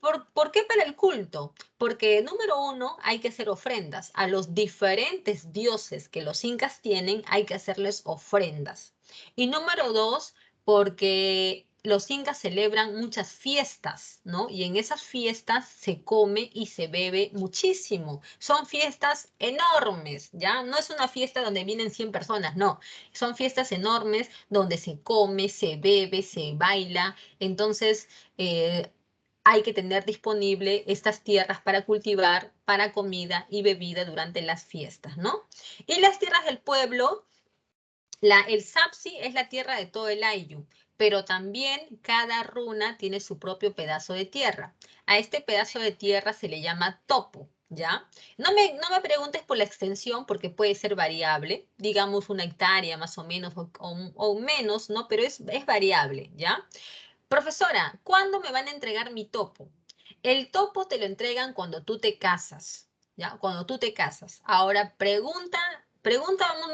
¿por qué para el culto? Porque número uno, hay que hacer ofrendas. A los diferentes dioses que los incas tienen, hay que hacerles ofrendas. Y número dos, porque los incas celebran muchas fiestas, ¿no? Y en esas fiestas se come y se bebe muchísimo. Son fiestas enormes, ¿ya? No es una fiesta donde vienen 100 personas, no. Son fiestas enormes donde se come, se bebe, se baila. Entonces, hay que tener disponible estas tierras para cultivar, para comida y bebida durante las fiestas, ¿no? Y las tierras del pueblo, el Sapsi es la tierra de todo el Ayllu, pero también cada runa tiene su propio pedazo de tierra. A este pedazo de tierra se le llama topo, ¿ya? No me preguntes por la extensión porque puede ser variable, digamos 1 hectárea más o menos o menos, ¿no? Pero es variable, ¿ya? Profesora, ¿cuándo me van a entregar mi topo? El topo te lo entregan cuando tú te casas, ¿ya? Cuando tú te casas. Ahora, pregunta,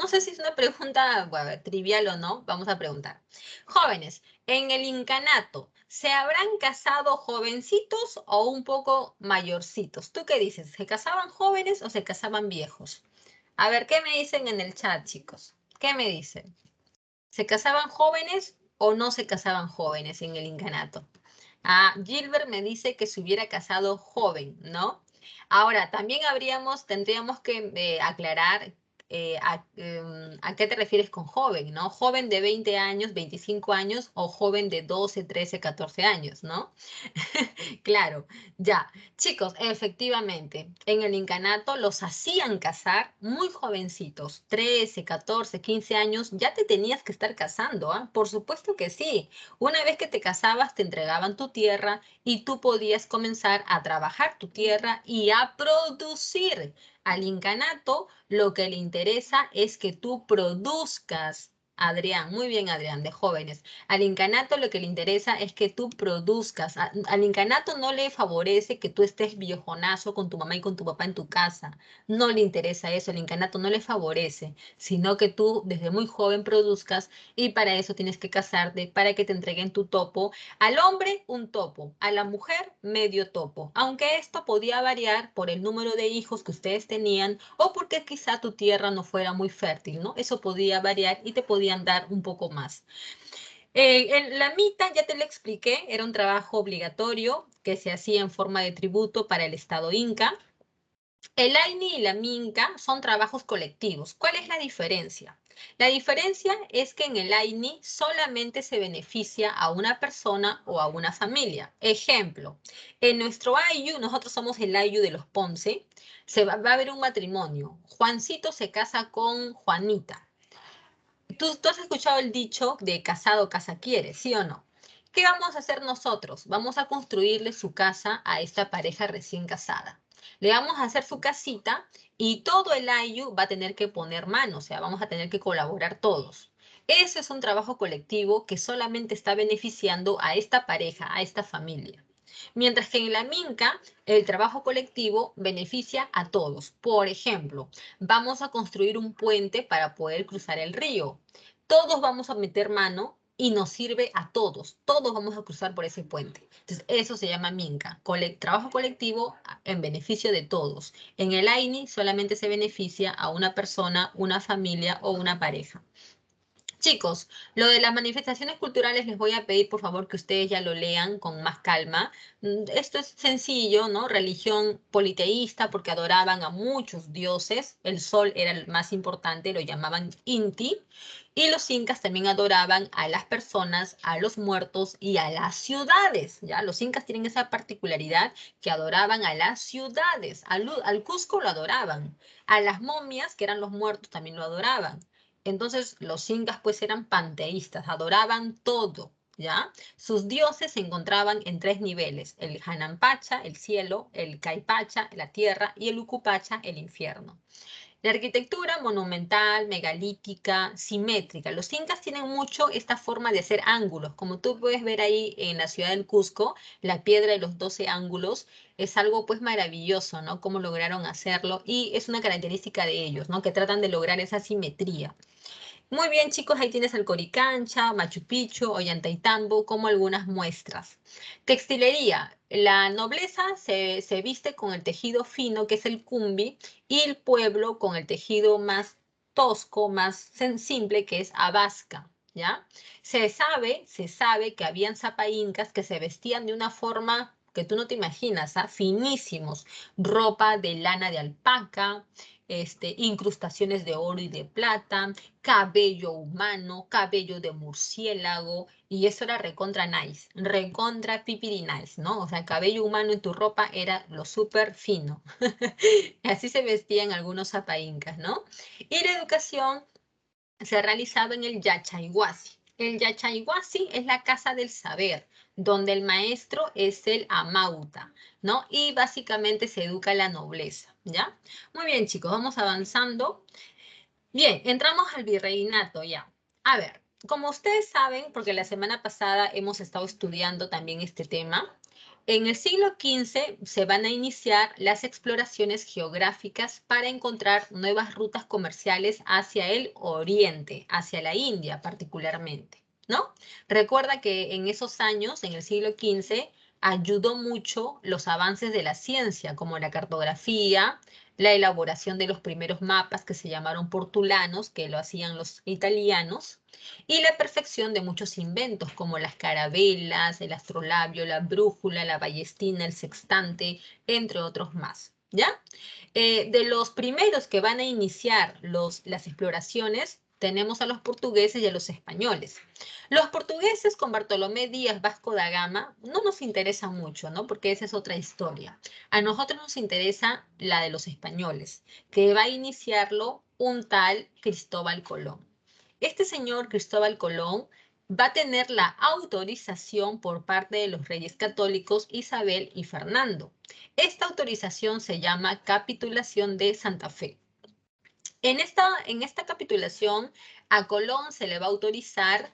no sé si es una pregunta bueno, trivial o no, vamos a preguntar. Jóvenes, en el incanato, ¿se habrán casado jovencitos o un poco mayorcitos? ¿Tú qué dices? ¿Se casaban jóvenes o se casaban viejos? A ver, ¿qué me dicen en el chat, chicos? ¿Qué me dicen? ¿Se casaban jóvenes o no se casaban jóvenes en el incanato? Ah, Gilbert me dice que se hubiera casado joven, ¿no? Ahora, también tendríamos que aclarar a qué te refieres con joven, ¿no? Joven de 20 años, 25 años o joven de 12, 13, 14 años, ¿no? Claro, ya. Chicos, efectivamente, en el incanato los hacían casar muy jovencitos, 13, 14, 15 años, ya te tenías que estar casando, ¿ah? Por supuesto que sí. Una vez que te casabas, te entregaban tu tierra y tú podías comenzar a trabajar tu tierra y a producir. Al incanato lo que le interesa es que tú produzcas. Adrián, muy bien Adrián, de jóvenes. Al incanato lo que le interesa es que tú produzcas. Al incanato no le favorece que tú estés viejonazo con tu mamá y con tu papá en tu casa. No le interesa eso, al incanato no le favorece, sino que tú desde muy joven produzcas y para eso tienes que casarte, para que te entreguen tu topo. Al hombre, un topo. A la mujer, medio topo. Aunque esto podía variar por el número de hijos que ustedes tenían o porque quizá tu tierra no fuera muy fértil, ¿no? Eso podía variar y te podían dar un poco más. La mita, ya te lo expliqué, era un trabajo obligatorio que se hacía en forma de tributo para el Estado Inca. El AINI y la MINCA son trabajos colectivos. ¿Cuál es la diferencia? La diferencia es que en el AINI solamente se beneficia a una persona o a una familia. Ejemplo, en nuestro AIU, nosotros somos el AIU de los Ponce, va a haber un matrimonio. Juancito se casa con Juanita. Tú has escuchado el dicho de casado casa quiere, ¿sí o no? ¿Qué vamos a hacer nosotros? Vamos a construirle su casa a esta pareja recién casada. Le vamos a hacer su casita y todo el ayu va a tener que poner mano, o sea, vamos a tener que colaborar todos. Ese es un trabajo colectivo que solamente está beneficiando a esta pareja, a esta familia. Mientras que en la Minca, el trabajo colectivo beneficia a todos. Por ejemplo, vamos a construir un puente para poder cruzar el río. Todos vamos a meter mano y nos sirve a todos. Todos vamos a cruzar por ese puente. Entonces, eso se llama Minca, trabajo colectivo en beneficio de todos. En el AINI solamente se beneficia a una persona, una familia o una pareja. Chicos, lo de las manifestaciones culturales les voy a pedir por favor que ustedes ya lo lean con más calma. Esto es sencillo, ¿no? Religión politeísta porque adoraban a muchos dioses. El sol era el más importante, lo llamaban Inti. Y los incas también adoraban a las personas, a los muertos y a las ciudades, ¿ya? Los incas tienen esa particularidad que adoraban a las ciudades. Al Cusco lo adoraban. A las momias, que eran los muertos, también lo adoraban. Entonces los incas pues eran panteístas, adoraban todo, ¿ya? Sus dioses se encontraban en 3 niveles, el Hananpacha, el cielo, el Caipacha, la tierra, y el Ucupacha, el infierno. La arquitectura monumental, megalítica, simétrica. Los incas tienen mucho esta forma de hacer ángulos. Como tú puedes ver ahí en la ciudad del Cusco, la piedra de los 12 ángulos es algo pues maravilloso, ¿no? Cómo lograron hacerlo y es una característica de ellos, ¿no? Que tratan de lograr esa simetría. Muy bien, chicos, ahí tienes el Coricancha, Machu Picchu, Ollantaytambo, como algunas muestras. Textilería. La nobleza se viste con el tejido fino, que es el cumbi, y el pueblo con el tejido más tosco, más simple, que es abasca. ¿ya? Se sabe que habían zapaincas que se vestían de una forma que tú no te imaginas, ¿ah? Finísimos, ropa de lana de alpaca, incrustaciones de oro y de plata, cabello humano, cabello de murciélago, y eso era recontra nice, recontra pipiri nice, ¿no? O sea, cabello humano en tu ropa era lo súper fino. Así se vestían algunos zapaincas, ¿no? Y la educación se realizaba en el Yachayhuasi. El Yachayhuasi es la casa del saber, donde el maestro es el amauta, ¿no? Y básicamente se educa a la nobleza, ¿ya? Muy bien, chicos, vamos avanzando. Bien, entramos al virreinato ya. A ver, como ustedes saben, porque la semana pasada hemos estado estudiando también este tema, en el siglo XV se van a iniciar las exploraciones geográficas para encontrar nuevas rutas comerciales hacia el oriente, hacia la India particularmente, ¿no? Recuerda que en esos años, en el siglo XV, ayudó mucho los avances de la ciencia, como la cartografía, la elaboración de los primeros mapas que se llamaron portulanos, que lo hacían los italianos, y la perfección de muchos inventos como las carabelas, el astrolabio, la brújula, la ballestina, el sextante, entre otros más. ¿Ya? De los primeros que van a iniciar las exploraciones, tenemos a los portugueses y a los españoles. Los portugueses con Bartolomé Díaz Vasco da Gama no nos interesa mucho, ¿no? Porque esa es otra historia. A nosotros nos interesa la de los españoles, que va a iniciarlo un tal Cristóbal Colón. Este señor Cristóbal Colón va a tener la autorización por parte de los reyes católicos Isabel y Fernando. Esta autorización se llama Capitulación de Santa Fe. En esta capitulación, a Colón se le va a autorizar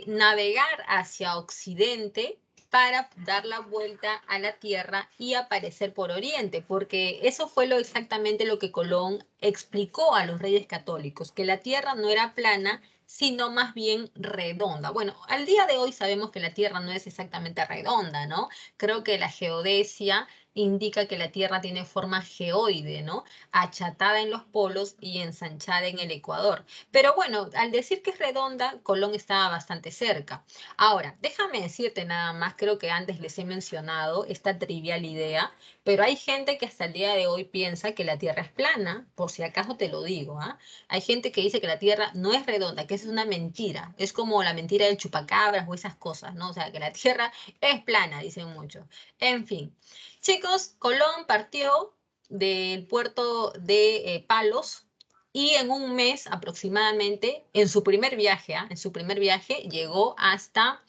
navegar hacia Occidente para dar la vuelta a la Tierra y aparecer por Oriente, porque eso fue exactamente lo que Colón explicó a los reyes católicos, que la Tierra no era plana, sino más bien redonda. Bueno, al día de hoy sabemos que la Tierra no es exactamente redonda, ¿no? Creo que la geodesia indica que la Tierra tiene forma geoide, ¿no? Achatada en los polos y ensanchada en el Ecuador. Pero bueno, al decir que es redonda, Colón estaba bastante cerca. Ahora, déjame decirte nada más, creo que antes les he mencionado esta trivial idea, pero hay gente que hasta el día de hoy piensa que la Tierra es plana, por si acaso te lo digo, ¿ah? Hay gente que dice que la Tierra no es redonda, que esa es una mentira. Es como la mentira del chupacabras o esas cosas, ¿no? O sea, que la Tierra es plana, dicen muchos. En fin. Chicos, Colón partió del puerto de Palos y en un mes aproximadamente, en su primer viaje, en su primer viaje llegó hasta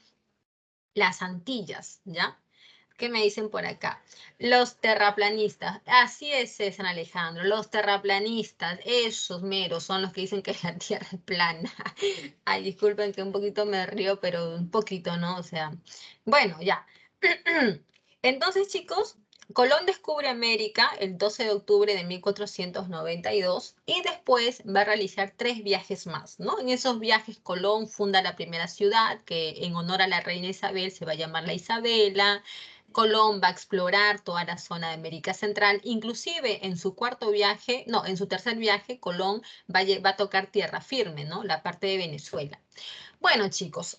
las Antillas, ¿ya? ¿Qué me dicen por acá? Los terraplanistas, así es, San Alejandro, los terraplanistas, esos meros son los que dicen que la Tierra es plana. Ay, disculpen que un poquito me río, pero un poquito, ¿no? O sea, bueno, ya. Entonces, chicos, Colón descubre América el 12 de octubre de 1492 y después va a realizar 3 viajes más, ¿no? En esos viajes Colón funda la primera ciudad que en honor a la reina Isabel se va a llamar la Isabela. Colón va a explorar toda la zona de América Central, inclusive en su cuarto viaje, no, en su tercer viaje, Colón va a tocar tierra firme, ¿no? La parte de Venezuela. Bueno, chicos,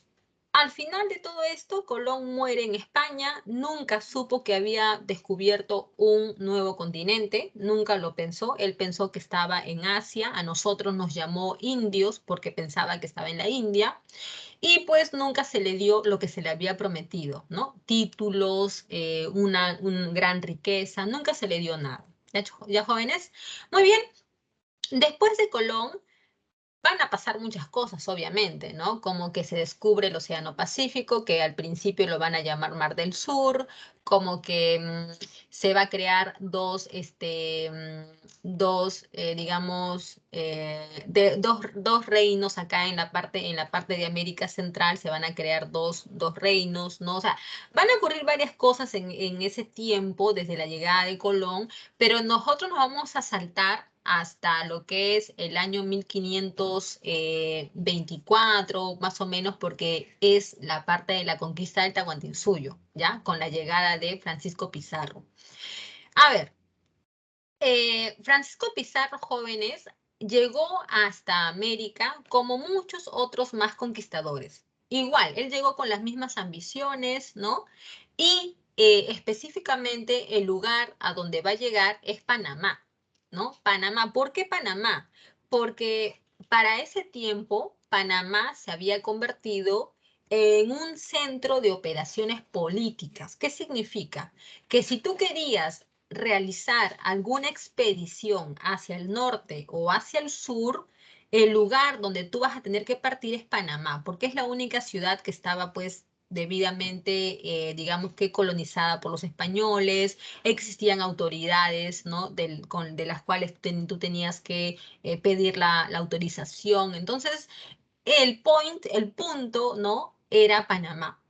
al final de todo esto, Colón muere en España, nunca supo que había descubierto un nuevo continente, nunca lo pensó, él pensó que estaba en Asia, a nosotros nos llamó indios porque pensaba que estaba en la India, y pues nunca se le dio lo que se le había prometido, ¿no? Títulos, una gran riqueza, nunca se le dio nada. ¿Ya, jóvenes? Muy bien, después de Colón, van a pasar muchas cosas, obviamente, ¿no? Como que se descubre el Océano Pacífico, que al principio lo van a llamar Mar del Sur, como que se va a crear digamos, dos reinos acá en la parte de América Central, se van a crear dos reinos, ¿no? O sea, van a ocurrir varias cosas en ese tiempo, desde la llegada de Colón, pero nosotros nos vamos a saltar hasta lo que es el año 1524, más o menos, porque es la parte de la conquista del Tahuantinsuyo, ¿ya? Con la llegada de Francisco Pizarro. A ver, Francisco Pizarro, jóvenes, llegó hasta América como muchos otros más conquistadores. Igual, él llegó con las mismas ambiciones, ¿no? Y específicamente el lugar a donde va a llegar es Panamá, ¿no? Panamá. ¿Por qué Panamá? Porque para ese tiempo Panamá se había convertido en un centro de operaciones políticas. ¿Qué significa? Que si tú querías realizar alguna expedición hacia el norte o hacia el sur, el lugar donde tú vas a tener que partir es Panamá, porque es la única ciudad que estaba pues debidamente, digamos que colonizada por los españoles, existían autoridades, ¿no? De las cuales tú tenías que pedir la autorización. Entonces, el punto, ¿no? Era Panamá.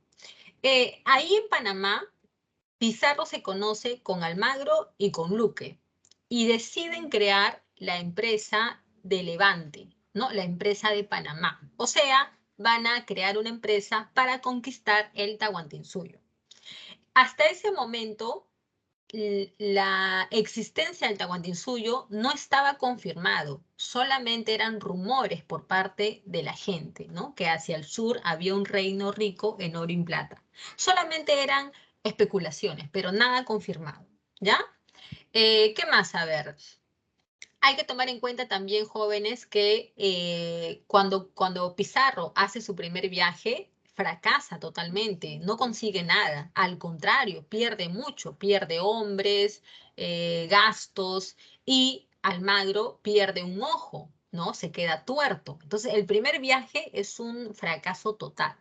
Ahí en Panamá, Pizarro se conoce con Almagro y con Luque y deciden crear la empresa de Levante, ¿no? La empresa de Panamá. O sea, van a crear una empresa para conquistar el Tahuantinsuyo. Hasta ese momento, la existencia del Tahuantinsuyo no estaba confirmado, solamente eran rumores por parte de la gente, ¿no? Que hacia el sur había un reino rico en oro y plata. Solamente eran especulaciones, pero nada confirmado, ¿ya? ¿Qué más? A ver, hay que tomar en cuenta también, jóvenes, que cuando Pizarro hace su primer viaje, fracasa totalmente, no consigue nada. Al contrario, pierde mucho, pierde hombres, gastos y Almagro pierde un ojo, ¿no? Se queda tuerto. Entonces, el primer viaje es un fracaso total.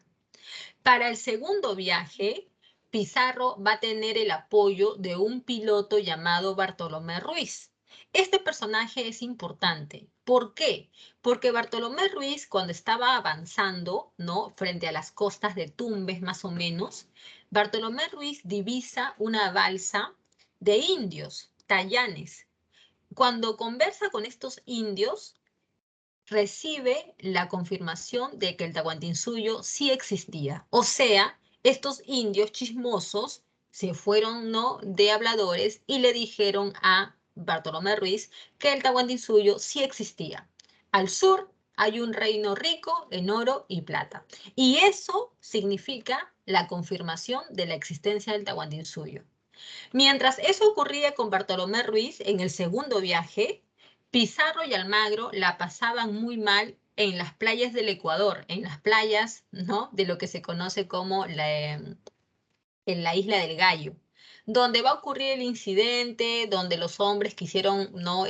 Para el segundo viaje, Pizarro va a tener el apoyo de un piloto llamado Bartolomé Ruiz. Este personaje es importante. ¿Por qué? Porque Bartolomé Ruiz, cuando estaba avanzando, ¿no? Frente a las costas de Tumbes, más o menos, Bartolomé Ruiz divisa una balsa de indios, tayanes. Cuando conversa con estos indios, recibe la confirmación de que el Tahuantinsuyo sí existía. O sea, estos indios chismosos se fueron, ¿no?, de habladores y le dijeron a Bartolomé Ruiz que el Tahuantinsuyo sí existía. Al sur hay un reino rico en oro y plata. Y eso significa la confirmación de la existencia del Tahuantinsuyo. Mientras eso ocurría con Bartolomé Ruiz en el segundo viaje, Pizarro y Almagro la pasaban muy mal en las playas del Ecuador, en las playas, ¿no?, de lo que se conoce como en la isla del Gallo, donde va a ocurrir el incidente, donde los hombres quisieron no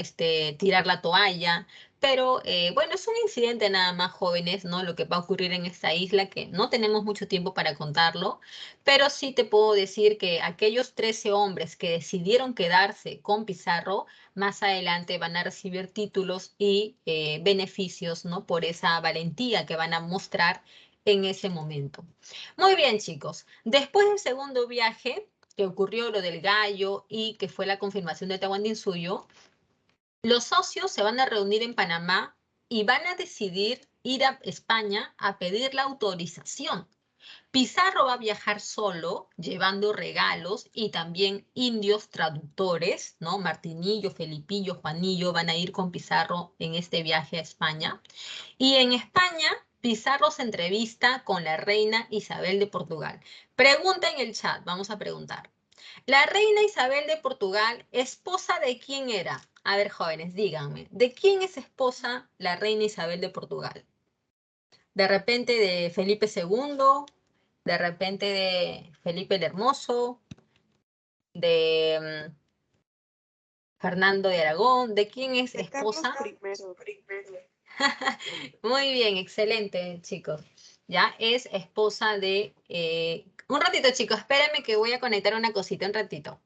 tirar la toalla, pero bueno, es un incidente nada más, jóvenes, ¿no? Lo que va a ocurrir en esta isla, que no tenemos mucho tiempo para contarlo, pero sí te puedo decir que aquellos 13 hombres que decidieron quedarse con Pizarro, más adelante van a recibir títulos y beneficios, ¿no? Por esa valentía que van a mostrar en ese momento. Muy bien, chicos. Después del segundo viaje, que ocurrió lo del gallo y que fue la confirmación de Tahuantinsuyo, los socios se van a reunir en Panamá y van a decidir ir a España a pedir la autorización. Pizarro va a viajar solo, llevando regalos y también indios traductores, ¿no? Martinillo, Felipillo, Juanillo van a ir con Pizarro en este viaje a España. Y en España, Pizarro se entrevista con la reina Isabel de Portugal. Pregunta en el chat, vamos a preguntar. La reina Isabel de Portugal, ¿esposa de quién era? A ver, jóvenes, díganme, ¿de quién es esposa la reina Isabel de Portugal? ¿De repente de Felipe II? ¿De repente de Felipe el Hermoso? ¿De Fernando de Aragón? ¿De quién es De Carlos esposa? primero. Muy bien, excelente, chicos. Ya es esposa de... Un ratito, chicos, espérenme que voy a conectar una cosita, un ratito.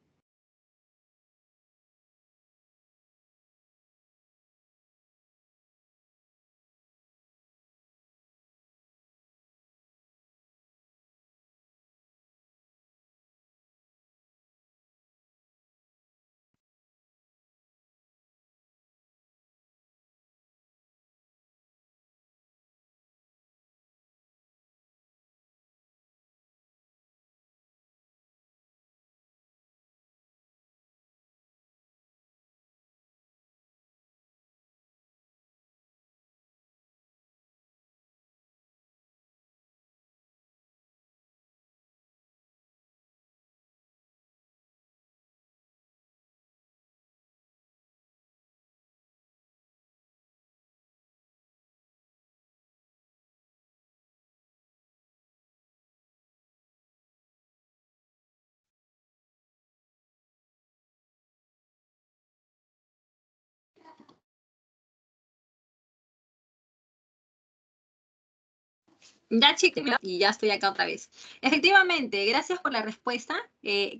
Ya, chicos, y ya estoy acá otra vez. Efectivamente, gracias por la respuesta.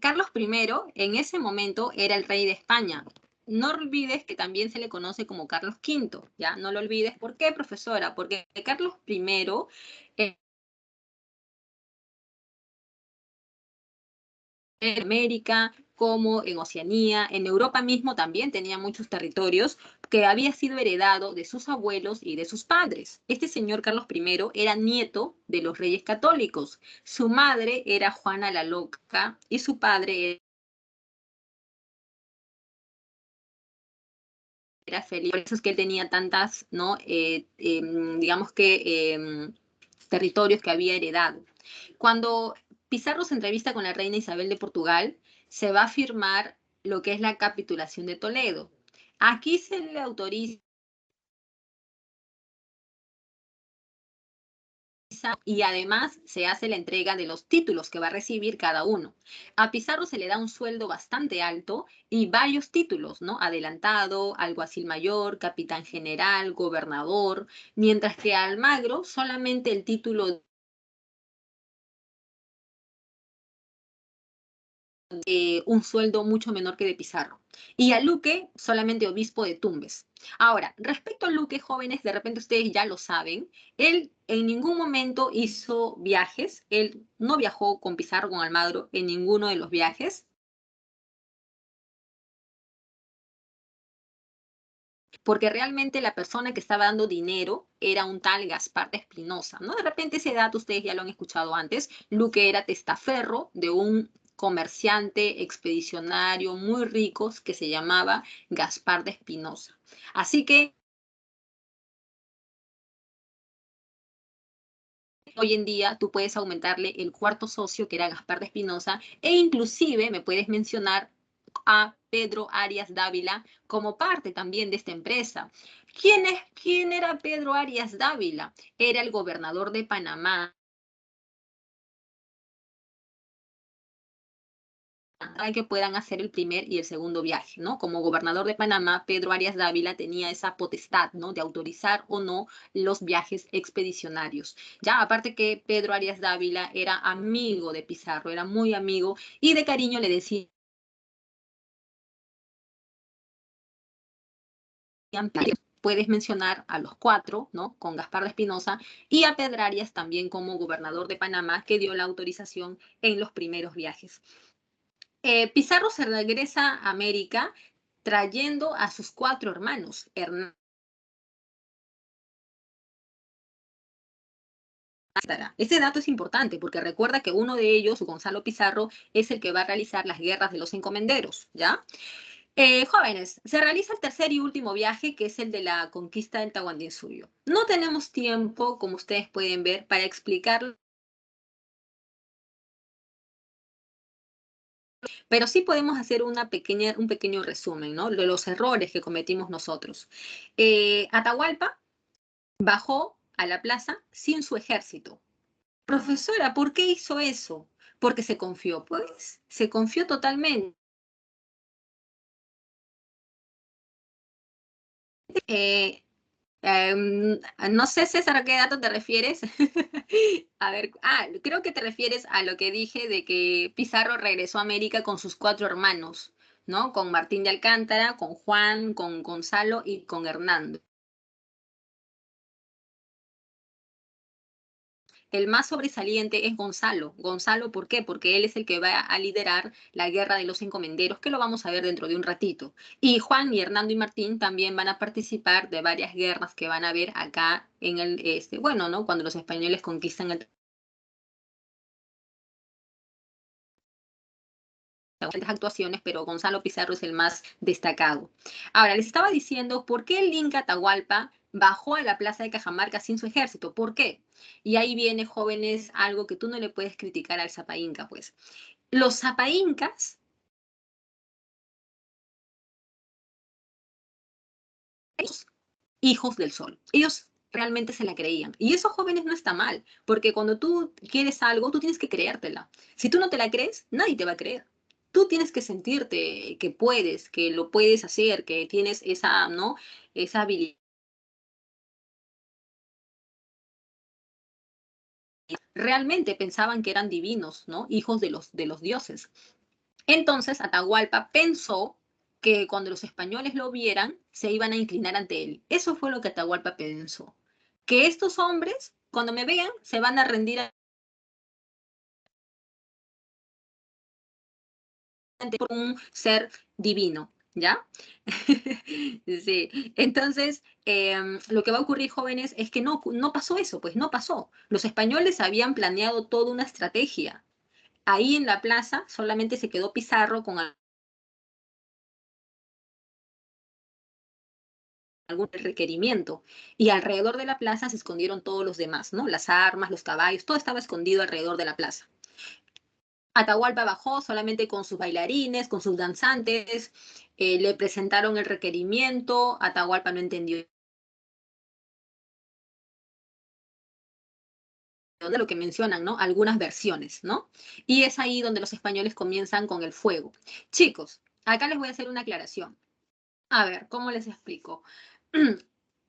Carlos I en ese momento era el rey de España. No olvides que también se le conoce como Carlos V, ¿ya? No lo olvides. ¿Por qué, profesora? Porque Carlos I en América, como en Oceanía, en Europa mismo también tenía muchos territorios que había sido heredado de sus abuelos y de sus padres. Este señor Carlos I era nieto de los reyes católicos. Su madre era Juana la Loca y su padre era Felipe. Por eso es que él tenía tantas, ¿no? Digamos que territorios que había heredado. Cuando Pizarro se entrevista con la reina Isabel de Portugal, se va a firmar lo que es la capitulación de Toledo. Aquí se le autoriza y además se hace la entrega de los títulos que va a recibir cada uno. A Pizarro se le da un sueldo bastante alto y varios títulos, ¿no? Adelantado, alguacil mayor, capitán general, gobernador, mientras que a Almagro solamente el título un sueldo mucho menor que de Pizarro. Y a Luque solamente obispo de Tumbes. Ahora, respecto a Luque, jóvenes, de repente ustedes ya lo saben, él en ningún momento hizo viajes, él no viajó con Pizarro, con Almagro en ninguno de los viajes, porque realmente la persona que estaba dando dinero era un tal Gaspar de Espinosa, ¿no? De repente ese dato ustedes ya lo han escuchado antes, Luque era testaferro de un comerciante expedicionario muy rico que se llamaba Gaspar de Espinosa. Así que hoy en día tú puedes aumentarle el cuarto socio, que era Gaspar de Espinosa, e inclusive me puedes mencionar a Pedro Arias Dávila como parte también de esta empresa. ¿Quién era Pedro Arias Dávila? Era el gobernador de Panamá para que puedan hacer el primer y el segundo viaje, ¿no? Como gobernador de Panamá, Pedro Arias Dávila tenía esa potestad, ¿no? De autorizar o no los viajes expedicionarios. Ya, aparte que Pedro Arias Dávila era amigo de Pizarro, era muy amigo y de cariño le decían, puedes mencionar a los cuatro, ¿no? Con Gaspar de Espinosa y a Pedro Arias también como gobernador de Panamá que dio la autorización en los primeros viajes. Pizarro se regresa a América trayendo a sus cuatro hermanos. Este dato es importante porque recuerda que uno de ellos, Gonzalo Pizarro, es el que va a realizar las guerras de los encomenderos, ¿ya? Jóvenes, se realiza el tercer y último viaje, que es el de la conquista del Tahuantinsuyo. No tenemos tiempo, como ustedes pueden ver, para explicarlo, pero sí podemos hacer un pequeño resumen, ¿no? De los errores que cometimos nosotros. Atahualpa bajó a la plaza sin su ejército. Profesora, ¿por qué hizo eso? Porque se confió, pues, se confió totalmente. Eh, no sé, César, ¿a qué dato te refieres? A ver, creo que te refieres a lo que dije de que Pizarro regresó a América con sus cuatro hermanos, ¿no? Con Martín de Alcántara, con Juan, con Gonzalo y con Hernando. El más sobresaliente es Gonzalo. Gonzalo, ¿por qué? Porque él es el que va a liderar la guerra de los encomenderos, que lo vamos a ver dentro de un ratito. Y Juan y Hernando y Martín también van a participar de varias guerras que van a haber acá en el bueno, ¿no? Cuando los españoles conquistan el actuaciones, pero Gonzalo Pizarro es el más destacado. Ahora, les estaba diciendo por qué el Inca Atahualpa bajó a la plaza de Cajamarca sin su ejército. ¿Por qué? Y ahí viene, jóvenes, algo que tú no le puedes criticar al Zapa Inca, pues. Los Zapa Incas, hijos del sol, ellos realmente se la creían. Y esos jóvenes no está mal, porque cuando tú quieres algo, tú tienes que creértela. Si tú no te la crees, nadie te va a creer. Tú tienes que sentirte que puedes, que lo puedes hacer, que tienes esa, ¿no? Esa habilidad realmente pensaban que eran divinos, ¿no? Hijos de los dioses. Entonces Atahualpa pensó que cuando los españoles lo vieran, se iban a inclinar ante él. Eso fue lo que Atahualpa pensó. Que estos hombres, cuando me vean, se van a rendir ante un ser divino, ¿ya? Sí, entonces lo que va a ocurrir, jóvenes, es que no pasó eso, pues no pasó. Los españoles habían planeado toda una estrategia. Ahí en la plaza solamente se quedó Pizarro con algún requerimiento. Y alrededor de la plaza se escondieron todos los demás, ¿no? Las armas, los caballos, todo estaba escondido alrededor de la plaza. Atahualpa bajó solamente con sus bailarines, con sus danzantes, le presentaron el requerimiento, Atahualpa no entendió de lo que mencionan, ¿no? Algunas versiones, ¿no? Y es ahí donde los españoles comienzan con el fuego. Chicos, acá les voy a hacer una aclaración. A ver, ¿cómo les explico?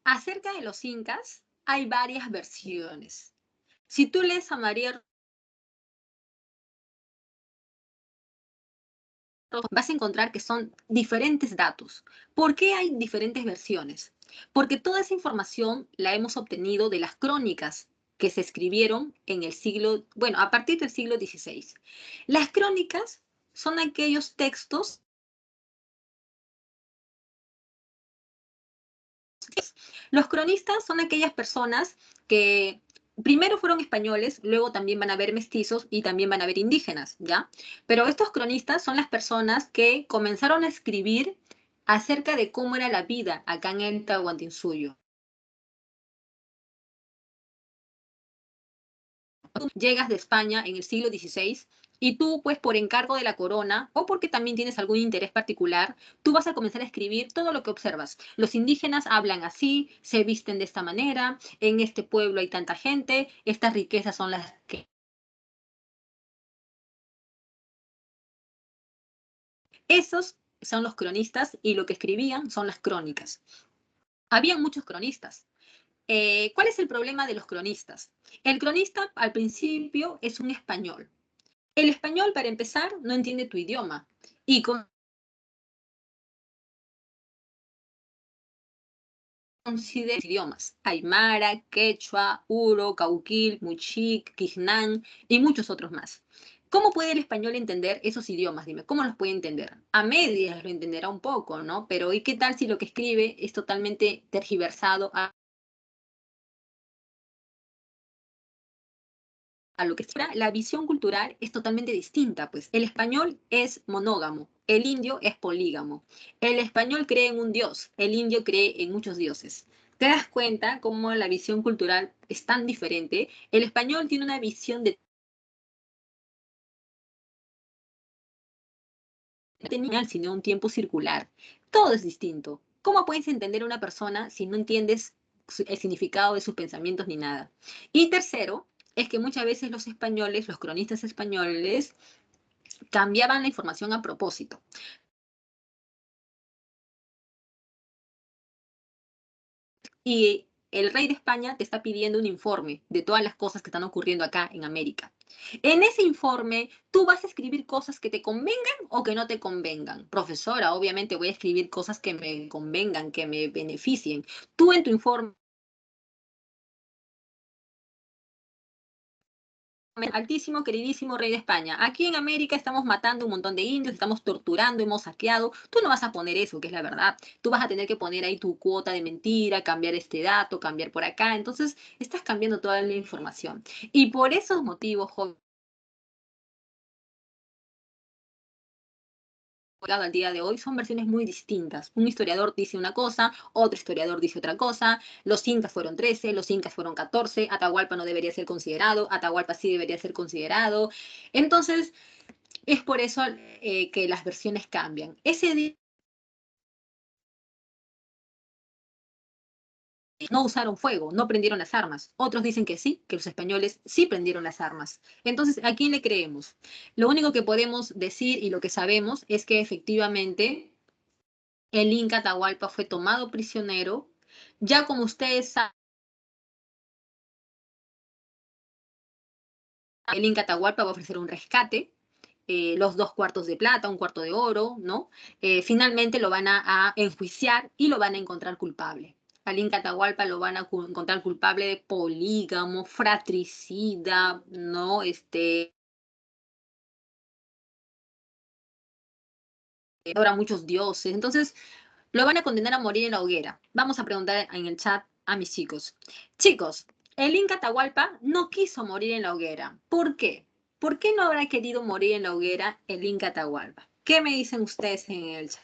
Acerca de los incas, hay varias versiones. Si tú lees a María, vas a encontrar que son diferentes datos. ¿Por qué hay diferentes versiones? Porque toda esa información la hemos obtenido de las crónicas que se escribieron en el siglo, bueno, a partir del siglo XVI. Las crónicas son aquellos textos. Los cronistas son aquellas personas que primero fueron españoles, luego también van a haber mestizos y también van a haber indígenas, ¿ya? Pero estos cronistas son las personas que comenzaron a escribir acerca de cómo era la vida acá en el Tahuantinsuyo. Tú llegas de España en el siglo XVI y tú, pues por encargo de la corona o porque también tienes algún interés particular, tú vas a comenzar a escribir todo lo que observas. Los indígenas hablan así, se visten de esta manera, en este pueblo hay tanta gente, estas riquezas son las que... Esos son los cronistas y lo que escribían son las crónicas. Habían muchos cronistas. ¿Cuál es el problema de los cronistas? El cronista al principio es un español. El español, para empezar, no entiende tu idioma y considera idiomas: aymara, quechua, uro, cauquil, muxic, quijnán y muchos otros más. ¿Cómo puede el español entender esos idiomas? Dime, ¿cómo los puede entender? A medias lo entenderá un poco, ¿no? Pero ¿y qué tal si lo que escribe es totalmente tergiversado a lo que sea? La visión cultural es totalmente distinta, pues el español es monógamo, el indio es polígamo. El español cree en un dios, el indio cree en muchos dioses. ¿Te das cuenta cómo la visión cultural es tan diferente? El español tiene una visión de lineal, sino un tiempo circular. Todo es distinto. ¿Cómo puedes entender a una persona si no entiendes el significado de sus pensamientos ni nada? Y tercero, es que muchas veces los españoles, los cronistas españoles, cambiaban la información a propósito. Y el rey de España te está pidiendo un informe de todas las cosas que están ocurriendo acá en América. En ese informe, tú vas a escribir cosas que te convengan o que no te convengan. Profesora, obviamente voy a escribir cosas que me convengan, que me beneficien. Tú en tu informe altísimo, queridísimo rey de España. Aquí en América estamos matando un montón de indios, estamos torturando, hemos saqueado. Tú no vas a poner eso, que es la verdad. Tú vas a tener que poner ahí tu cuota de mentira, cambiar este dato, cambiar por acá. Entonces, estás cambiando toda la información. Y por esos motivos, joven, al día de hoy son versiones muy distintas. Un historiador dice una cosa, otro historiador dice otra cosa. Los incas fueron 13, los incas fueron 14, Atahualpa no debería ser considerado, Atahualpa sí debería ser considerado. Entonces, es por eso que las versiones cambian. Ese día no usaron fuego, no prendieron las armas. Otros dicen que sí, que los españoles sí prendieron las armas. Entonces, ¿a quién le creemos? Lo único que podemos decir y lo que sabemos es que efectivamente el Inca Atahualpa fue tomado prisionero. Ya como ustedes saben, El Inca Atahualpa va a ofrecer un rescate, los 2 cuartos de plata, 1 cuarto de oro, ¿no? Finalmente lo van a enjuiciar y lo van a encontrar culpable. Al Inca Atahualpa lo van a encontrar culpable de polígamo, fratricida, ¿no? Adora muchos dioses. Entonces, lo van a condenar a morir en la hoguera. Vamos a preguntar en el chat a mis chicos. Chicos, el Inca Atahualpa no quiso morir en la hoguera. ¿Por qué? ¿Por qué no habrá querido morir en la hoguera el Inca Atahualpa? ¿Qué me dicen ustedes en el chat?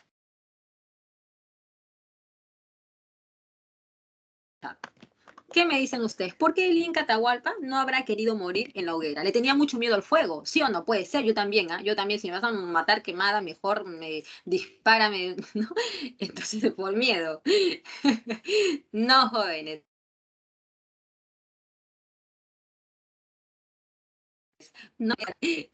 ¿Qué me dicen ustedes? ¿Por qué el Inca Atahualpa no habrá querido morir en la hoguera? Le tenía mucho miedo al fuego, ¿sí o no? Puede ser, yo también, ¿ah? Yo también, si me vas a matar quemada, mejor me dispárame, ¿no? Entonces, por miedo. No, jóvenes. No,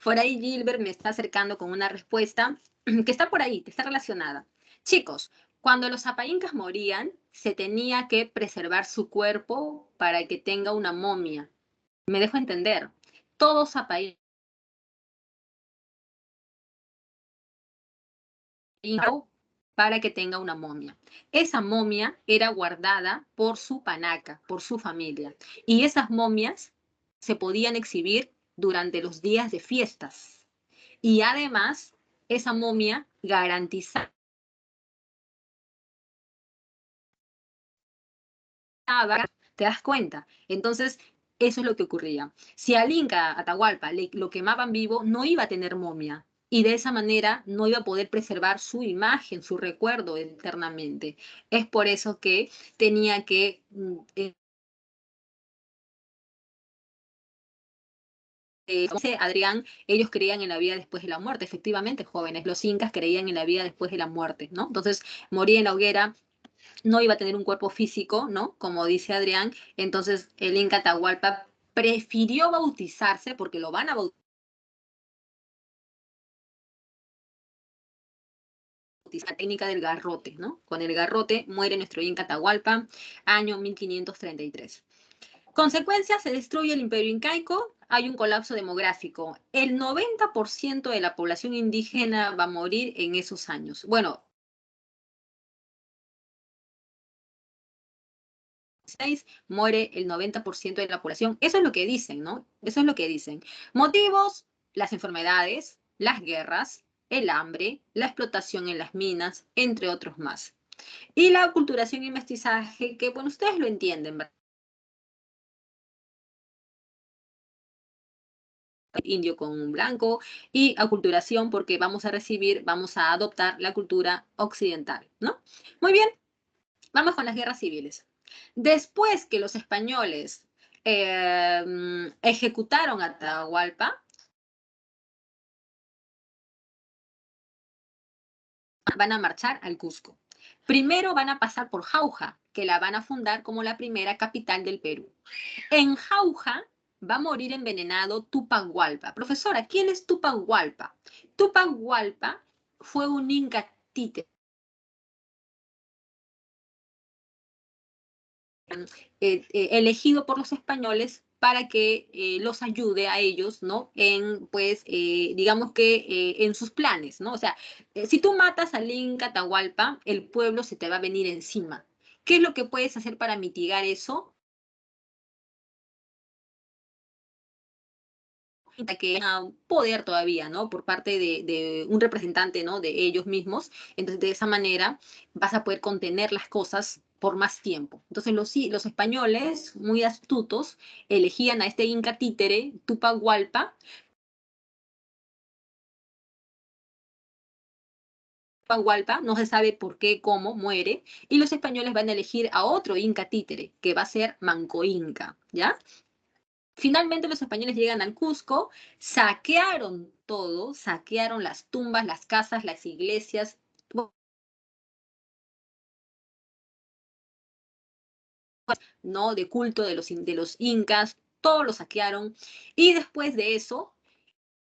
por ahí Gilbert me está acercando con una respuesta que está por ahí, que está relacionada. Chicos, cuando los zapallincas morían, se tenía que preservar su cuerpo para que tenga una momia. Me dejo entender. Todos zapallincas para que tenga una momia. Esa momia era guardada por su panaca, por su familia. Y esas momias se podían exhibir durante los días de fiestas. Y además, esa momia garantizaba, ¿te das cuenta? Entonces, eso es lo que ocurría. Si al Inca Atahualpa lo quemaban vivo, no iba a tener momia. Y de esa manera no iba a poder preservar su imagen, su recuerdo eternamente. Es por eso que tenía que dice Adrián, ellos creían en la vida después de la muerte. Efectivamente, jóvenes, los incas creían en la vida después de la muerte, ¿no? Entonces, moría en la hoguera, no iba a tener un cuerpo físico, ¿no? Como dice Adrián, entonces el Inca Atahualpa prefirió bautizarse porque lo van a bautizar. La técnica del garrote, ¿no? Con el garrote muere nuestro Inca Atahualpa, año 1533. Consecuencia, se destruye el imperio incaico, hay un colapso demográfico. El 90% de la población indígena va a morir en esos años. Bueno, muere el 90% de la población. Eso es lo que dicen, ¿no? Eso es lo que dicen. Motivos, las enfermedades, las guerras, el hambre, la explotación en las minas, entre otros más. Y la aculturación y mestizaje, que bueno, ustedes lo entienden, ¿verdad? Indio con un blanco y aculturación porque vamos a recibir, vamos a adoptar la cultura occidental, ¿no? Muy bien, vamos con las guerras civiles. Después que los españoles ejecutaron a Atahualpa, van a marchar al Cusco. Primero van a pasar por Jauja, que la van a fundar como la primera capital del Perú. En Jauja va a morir envenenado Tupac Hualpa. Profesora, ¿quién es Tupac Hualpa? Tupac Hualpa fue un inca títere elegido por los españoles para que los ayude a ellos, ¿no? En, pues, digamos que en sus planes, ¿no? O sea, si tú matas al Inca Atahualpa, el pueblo se te va a venir encima. ¿Qué es lo que puedes hacer para mitigar eso? Que haya poder todavía, ¿no? Por parte de un representante, ¿no? De ellos mismos. Entonces, de esa manera vas a poder contener las cosas por más tiempo. Entonces, los españoles, muy astutos, elegían a este Inca títere, Tupac Hualpa. Tupac Hualpa, no se sabe por qué, cómo, muere, y los españoles van a elegir a otro Inca títere, que va a ser Manco Inca, ¿ya? Finalmente los españoles llegan al Cusco, saquearon todo, saquearon las tumbas, las casas, las iglesias, ¿no? De culto de los incas, todo lo saquearon. Y después de eso,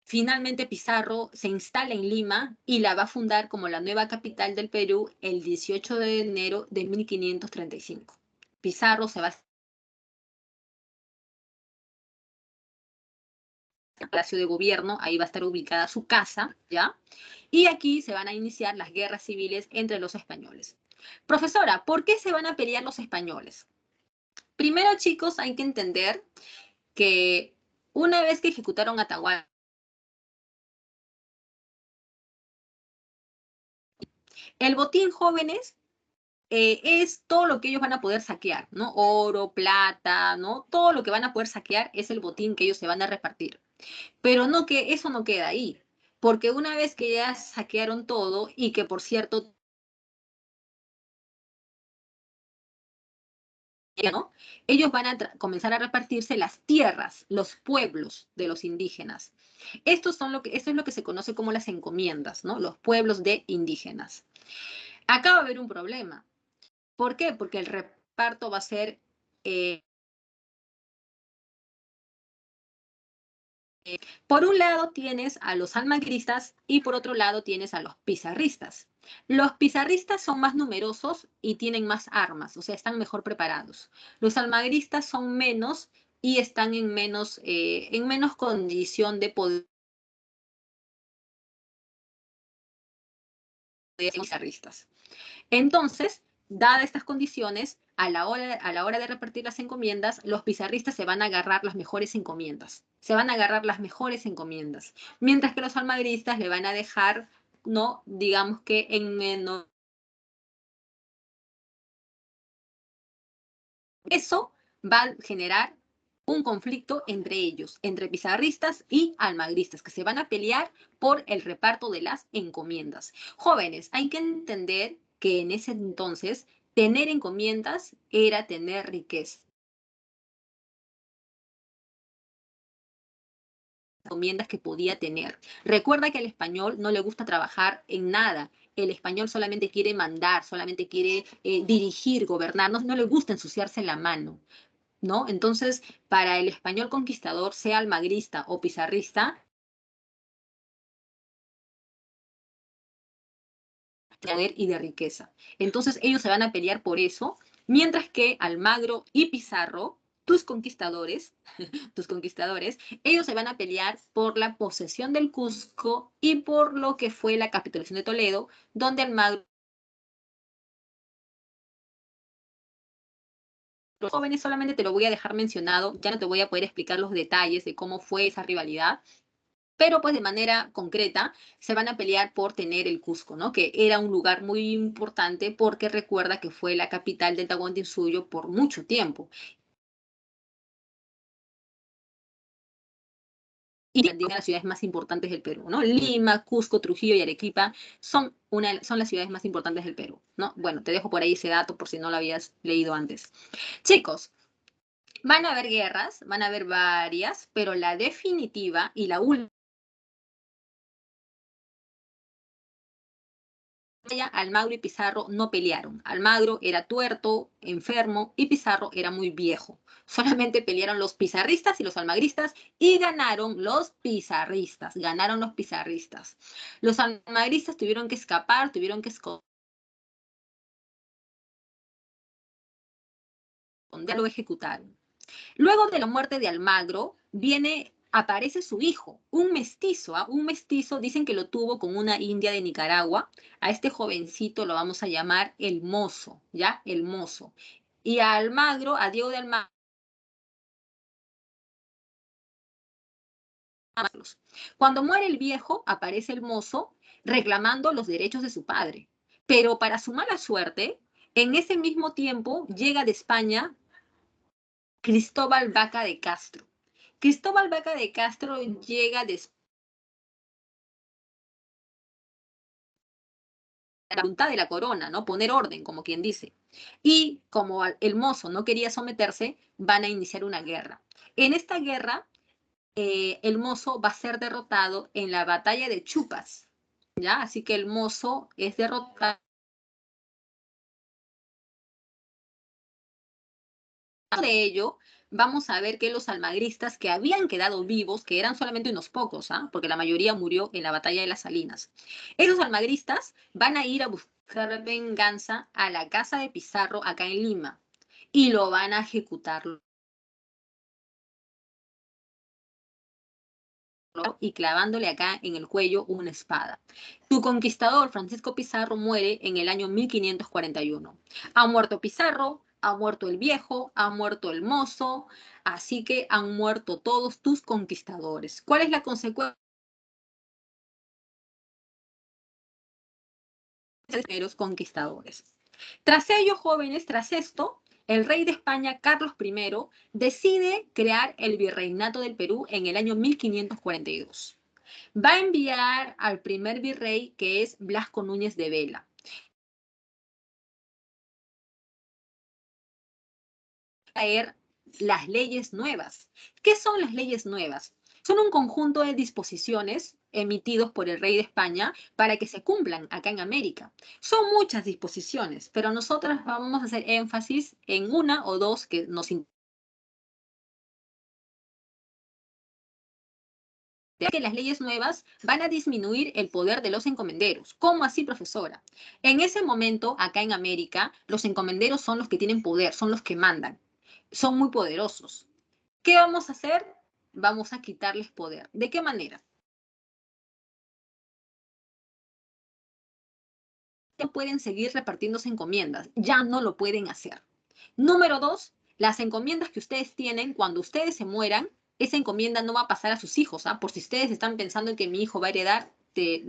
finalmente Pizarro se instala en Lima y la va a fundar como la nueva capital del Perú el 18 de enero de 1535. Pizarro se va a Palacio de Gobierno, ahí va a estar ubicada su casa, ¿ya? Y aquí se van a iniciar las guerras civiles entre los españoles. Profesora, ¿por qué se van a pelear los españoles? Primero, chicos, hay que entender que una vez que ejecutaron a Atahualpa, el botín, jóvenes, es todo lo que ellos van a poder saquear, ¿no? Oro, plata, ¿no? Todo lo que van a poder saquear es el botín que ellos se van a repartir. Pero no que eso no queda ahí, porque una vez que ya saquearon todo y que, por cierto, ¿no? Ellos van a comenzar a repartirse las tierras, los pueblos de los indígenas. Esto es lo que se conoce como las encomiendas, ¿no? Los pueblos de indígenas. Acá va a haber un problema. ¿Por qué? Porque el reparto va a ser por un lado tienes a los almagristas y por otro lado tienes a los pizarristas. Los pizarristas son más numerosos y tienen más armas, o sea, están mejor preparados. Los almagristas son menos y están en menos condición de poder de pizarristas. Entonces, dadas estas condiciones, a la hora de repartir las encomiendas, los pizarristas se van a agarrar las mejores encomiendas. Se van a agarrar las mejores encomiendas. Mientras que los almagristas le van a dejar, no, digamos que en menos. Eso va a generar un conflicto entre ellos, entre pizarristas y almagristas, que se van a pelear por el reparto de las encomiendas. Jóvenes, hay que entender que en ese entonces tener encomiendas era tener riqueza. Encomiendas que podía tener. Recuerda que al español no le gusta trabajar en nada. El español solamente quiere mandar, solamente quiere dirigir, gobernar, no le gusta ensuciarse la mano. ¿No? Entonces, para el español conquistador, sea almagrista o pizarrista, de poder y de riqueza. Entonces, ellos se van a pelear por eso, mientras que Almagro y Pizarro, tus conquistadores, ellos se van a pelear por la posesión del Cusco y por lo que fue la capitulación de Toledo, donde Almagro. Los jóvenes solamente te lo voy a dejar mencionado, ya no te voy a poder explicar los detalles de cómo fue esa rivalidad, pero pues de manera concreta se van a pelear por tener el Cusco, ¿no? Que era un lugar muy importante porque recuerda que fue la capital del Tahuantinsuyo por mucho tiempo. Y una de las ciudades más importantes del Perú, ¿no? Lima, Cusco, Trujillo y Arequipa son las ciudades más importantes del Perú, ¿no? Bueno, te dejo por ahí ese dato por si no lo habías leído antes. Chicos, van a haber guerras, van a haber varias, pero la definitiva y la última, Almagro y Pizarro no pelearon. Almagro era tuerto, enfermo y Pizarro era muy viejo. Solamente pelearon los pizarristas y los almagristas y ganaron los pizarristas. Ganaron los pizarristas. Los almagristas tuvieron que escapar, tuvieron que esconder, lo ejecutaron. Luego de la muerte de Almagro, aparece su hijo, un mestizo, ¿ah? Un mestizo, dicen que lo tuvo con una india de Nicaragua. A este jovencito lo vamos a llamar el mozo, ¿ya? El mozo. Y a Almagro, a Diego de Almagro. Cuando muere el viejo, aparece el mozo reclamando los derechos de su padre. Pero para su mala suerte, en ese mismo tiempo llega de España Cristóbal Vaca de Castro. Cristóbal Vaca de Castro llega después la voluntad de la corona, ¿no? Poner orden, como quien dice. Y como el mozo no quería someterse, van a iniciar una guerra. En esta guerra, el mozo va a ser derrotado en la batalla de Chupas, ¿ya? Así que el mozo es derrotado. De ello, vamos a ver que los almagristas que habían quedado vivos, que eran solamente unos pocos, ¿ah? Porque la mayoría murió en la batalla de las Salinas, esos almagristas van a ir a buscar venganza a la casa de Pizarro acá en Lima y lo van a ejecutar. y clavándole acá en el cuello una espada. Tu conquistador, Francisco Pizarro, muere en el año 1541. Ha muerto Pizarro, ha muerto el viejo, ha muerto el mozo, así que han muerto todos tus conquistadores. ¿Cuál es la consecuencia de los primeros conquistadores? Tras ello, jóvenes, tras esto, el rey de España, Carlos I, decide crear el virreinato del Perú en el año 1542. Va a enviar al primer virrey, que es Blasco Núñez de Vela. Traer las leyes nuevas. ¿Qué son las leyes nuevas? Son un conjunto de disposiciones emitidos por el rey de España para que se cumplan acá en América. Son muchas disposiciones, pero nosotros vamos a hacer énfasis en una o dos que nos interesan. Que las leyes nuevas van a disminuir el poder de los encomenderos. ¿Cómo así, profesora? En ese momento, acá en América, los encomenderos son los que tienen poder, son los que mandan, son muy poderosos. ¿Qué vamos a hacer? Vamos a quitarles poder. ¿De qué manera? Ya pueden seguir repartiéndose encomiendas, ya no lo pueden hacer. Número dos, las encomiendas que ustedes tienen, cuando ustedes se mueran, esa encomienda no va a pasar a sus hijos, ¿ah? Por si ustedes están pensando en que mi hijo va a heredar, te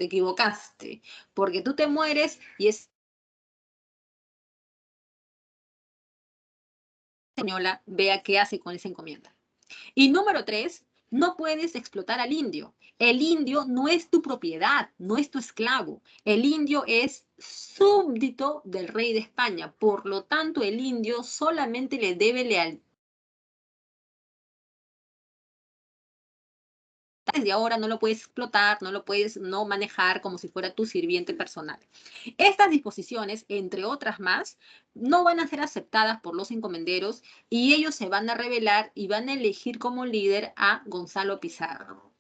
equivocaste, porque tú te mueres y es española, vea qué hace con esa encomienda. Y número tres, no puedes explotar al indio. El indio no es tu propiedad, no es tu esclavo. El indio es súbdito del rey de España. Por lo tanto, el indio solamente le debe lealtad. Desde ahora no lo puedes explotar, no lo puedes no manejar como si fuera tu sirviente personal. Estas disposiciones, entre otras más, no van a ser aceptadas por los encomenderos y ellos se van a rebelar y van a elegir como líder a Gonzalo Pizarro.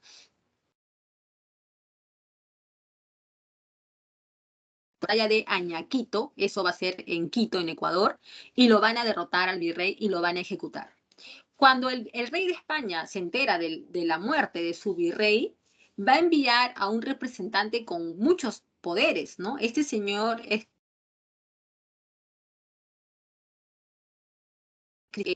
Batalla de Añaquito, eso va a ser en Quito, en Ecuador, y lo van a derrotar al virrey y lo van a ejecutar. Cuando el rey de España se entera de la muerte de su virrey, va a enviar a un representante con muchos poderes, ¿no? Este señor es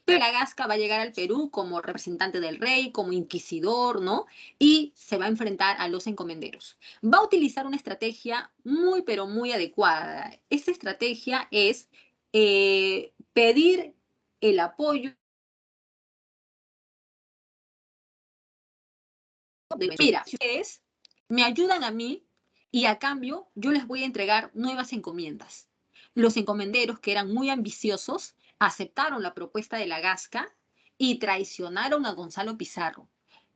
la Gasca, va a llegar al Perú como representante del rey, como inquisidor, ¿no? Y se va a enfrentar a los encomenderos. Va a utilizar una estrategia muy, pero muy adecuada. Esta estrategia es pedir el apoyo de, mira, si ustedes me ayudan a mí y a cambio yo les voy a entregar nuevas encomiendas. Los encomenderos, que eran muy ambiciosos, aceptaron la propuesta de la Gasca y traicionaron a Gonzalo Pizarro.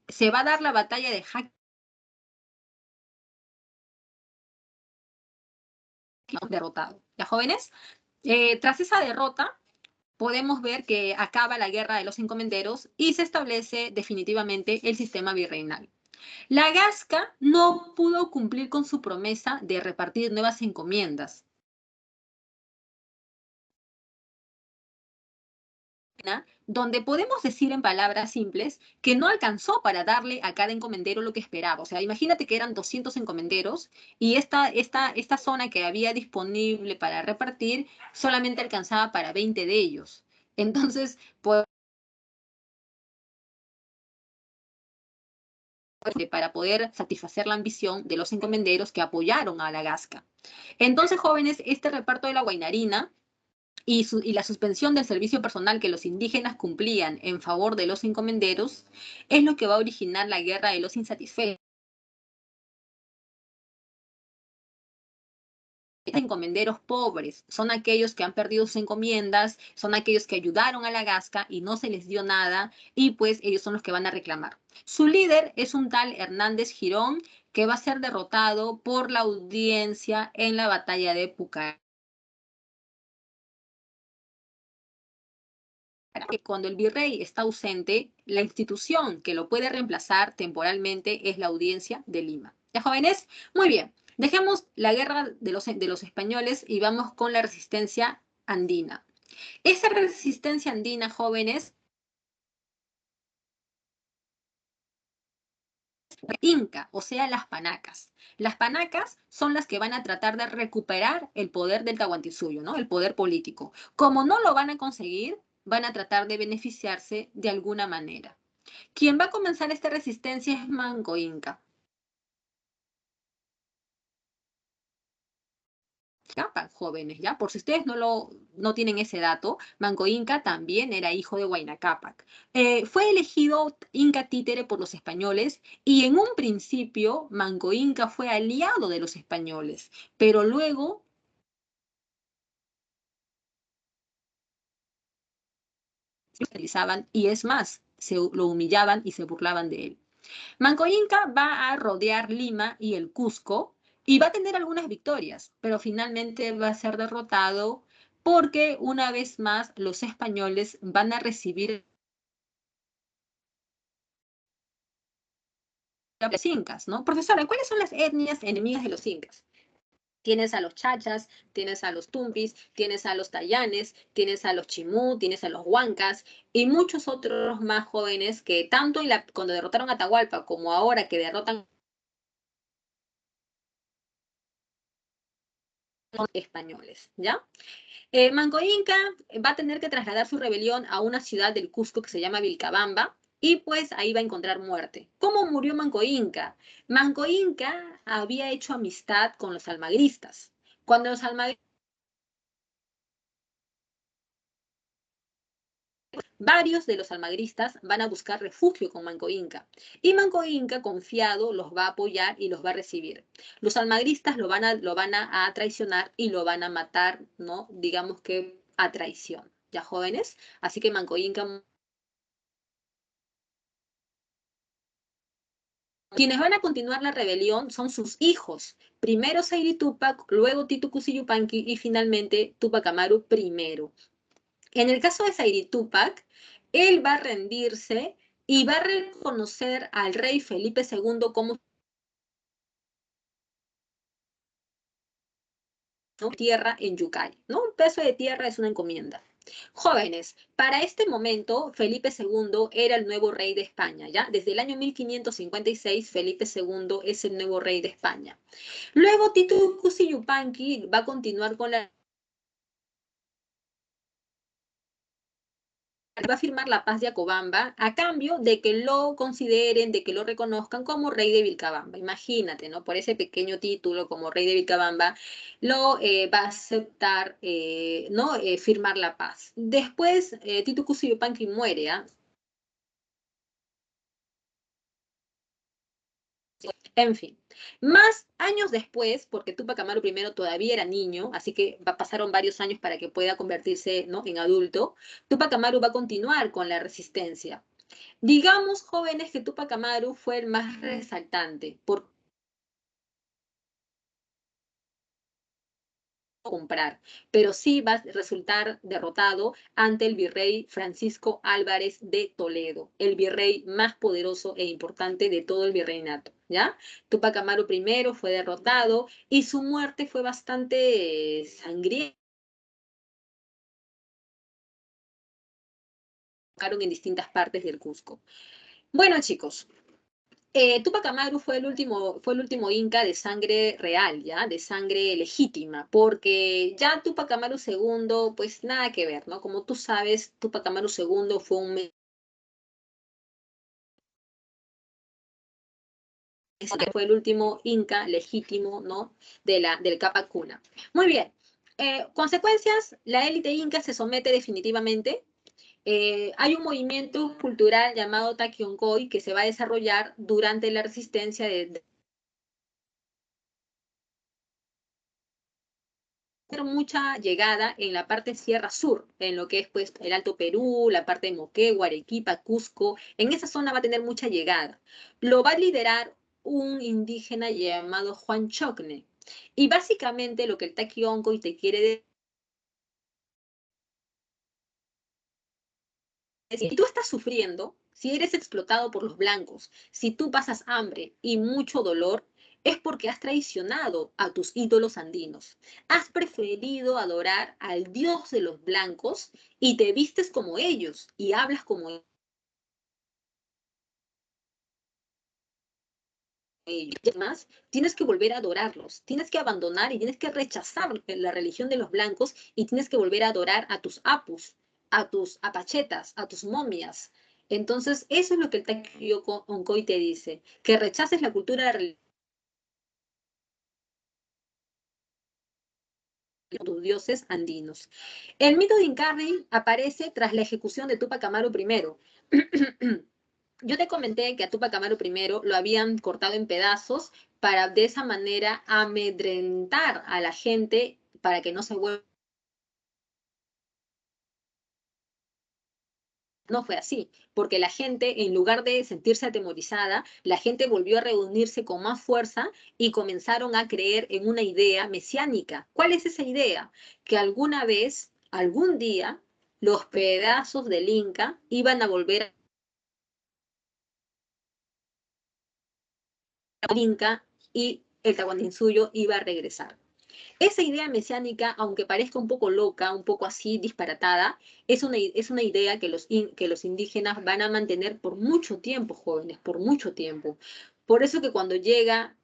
Se va a dar la batalla de Jaque, derrotado. ¿Ya, jóvenes? Tras esa derrota, podemos ver que acaba la guerra de los encomenderos y se establece definitivamente el sistema virreinal. La Gasca no pudo cumplir con su promesa de repartir nuevas encomiendas, donde podemos decir en palabras simples que no alcanzó para darle a cada encomendero lo que esperaba. O sea, imagínate que eran 200 encomenderos y esta zona que había disponible para repartir solamente alcanzaba para 20 de ellos. Entonces, para poder satisfacer la ambición de los encomenderos que apoyaron a la Gasca. Entonces, jóvenes, este reparto de la guainarina y la suspensión del servicio personal que los indígenas cumplían en favor de los encomenderos es lo que va a originar la guerra de los insatisfechos. Encomenderos pobres son aquellos que han perdido sus encomiendas, son aquellos que ayudaron a la Gasca y no se les dio nada, y pues ellos son los que van a reclamar. Su líder es un tal Hernández Girón, que va a ser derrotado por la audiencia en la batalla de Pucará. Que cuando el virrey está ausente, la institución que lo puede reemplazar temporalmente es la Audiencia de Lima. ¿Ya, jóvenes? Muy bien. Dejemos la guerra de los españoles y vamos con la resistencia andina. Esa resistencia andina, jóvenes, Inca, o sea, las panacas. Las panacas son las que van a tratar de recuperar el poder del Tahuantinsuyo, ¿no? El poder político. Como no lo van a conseguir, van a tratar de beneficiarse de alguna manera. Quien va a comenzar esta resistencia es Manco Inca. Capac, jóvenes, ¿ya? Por si ustedes no tienen ese dato, Manco Inca también era hijo de Huayna Cápac. Fue elegido Inca títere por los españoles y en un principio Manco Inca fue aliado de los españoles, pero luego lo utilizaban y es más, lo humillaban y se burlaban de él. Manco Inca va a rodear Lima y el Cusco y va a tener algunas victorias, pero finalmente va a ser derrotado porque una vez más los españoles van a recibir a los incas, ¿no? Profesora, ¿cuáles son las etnias enemigas de los incas? Tienes a los chachas, tienes a los tumpis, tienes a los tayanes, tienes a los chimú, tienes a los huancas y muchos otros más jóvenes que tanto cuando derrotaron a Atahualpa como ahora que derrotan a los españoles, ¿ya? Manco Inca va a tener que trasladar su rebelión a una ciudad del Cusco que se llama Vilcabamba y pues ahí va a encontrar muerte. ¿Cómo murió Manco Inca? Manco Inca había hecho amistad con los almagristas. Cuando los almagristas, varios de los almagristas van a buscar refugio con Manco Inca y Manco Inca confiado los va a apoyar y los va a recibir. Los almagristas lo van a traicionar y lo van a matar, ¿no? Digamos que a traición, ¿ya jóvenes? Así que Manco Inca. Quienes van a continuar la rebelión son sus hijos. Primero Sairi Tupac, luego Titu Cusi Yupanqui y finalmente Tupac Amaru primero. En el caso de Sairi Tupac, él va a rendirse y va a reconocer al rey Felipe II como tierra en Yucay, ¿no? Un peso de tierra es una encomienda. Jóvenes, para este momento Felipe II era el nuevo rey de España, ¿ya? Desde el año 1556 Felipe II es el nuevo rey de España. Luego Titu Cusi Yupanqui va a continuar con la va a firmar la paz de Acobamba a cambio de que lo consideren, de que lo reconozcan como rey de Vilcabamba. Imagínate, ¿no? Por ese pequeño título como rey de Vilcabamba, lo va a aceptar, ¿no? Firmar la paz. Después, Titu Cusi Yupanqui muere, ¿ah? En fin, más años después, porque Tupac Amaru primero todavía era niño, así que pasaron varios años para que pueda convertirse, ¿no? en adulto, Tupac Amaru va a continuar con la resistencia. Digamos, jóvenes, que Tupac Amaru fue el más resaltante por comprar, pero sí va a resultar derrotado ante el virrey Francisco Álvarez de Toledo, el virrey más poderoso e importante de todo el virreinato, ¿ya? Tupac Amaru primero fue derrotado y su muerte fue bastante sangrienta en distintas partes del Cusco. Bueno, chicos, Tupac Amaru fue el último inca de sangre real, ¿ya? De sangre legítima, porque ya Tupac Amaru II, pues nada que ver, ¿no? Como tú sabes, Tupac Amaru II fue el último inca legítimo, ¿no? Del Capac Cuna. Muy bien. Consecuencias, la élite inca se somete definitivamente. Hay un movimiento cultural llamado Taquioncoy que se va a desarrollar durante la resistencia de mucha llegada en la parte Sierra Sur, en lo que es pues el Alto Perú, la parte de Moquegua, Arequipa, Cusco. En esa zona va a tener mucha llegada. Lo va a liderar un indígena llamado Juan Chocne. Y básicamente lo que el Taquioncoy te quiere decir es que si tú estás sufriendo, si eres explotado por los blancos, si tú pasas hambre y mucho dolor, es porque has traicionado a tus ídolos andinos. Has preferido adorar al Dios de los blancos y te vistes como ellos y hablas como ellos. ellos. Además, tienes que volver a adorarlos, tienes que abandonar y tienes que rechazar la religión de los blancos y tienes que volver a adorar a tus apus, a tus apachetas, a tus momias. Entonces, eso es lo que el Taikyo Oncoy te dice, que rechaces la cultura de la religión de tus dioses andinos. El mito de Incarri aparece tras la ejecución de Tupac Amaru I. Yo te comenté que a Tupac Amaru I lo habían cortado en pedazos para de esa manera amedrentar a la gente para que no se vuelva. No fue así, porque la gente, en lugar de sentirse atemorizada, la gente volvió a reunirse con más fuerza y comenzaron a creer en una idea mesiánica. ¿Cuál es esa idea? Que alguna vez, algún día, los pedazos del Inca iban a volver al Inca y el Tahuantinsuyo iba a regresar. Esa idea mesiánica, aunque parezca un poco loca, un poco así disparatada, es una idea que los indígenas van a mantener por mucho tiempo, jóvenes, por mucho tiempo. Por eso que cuando llega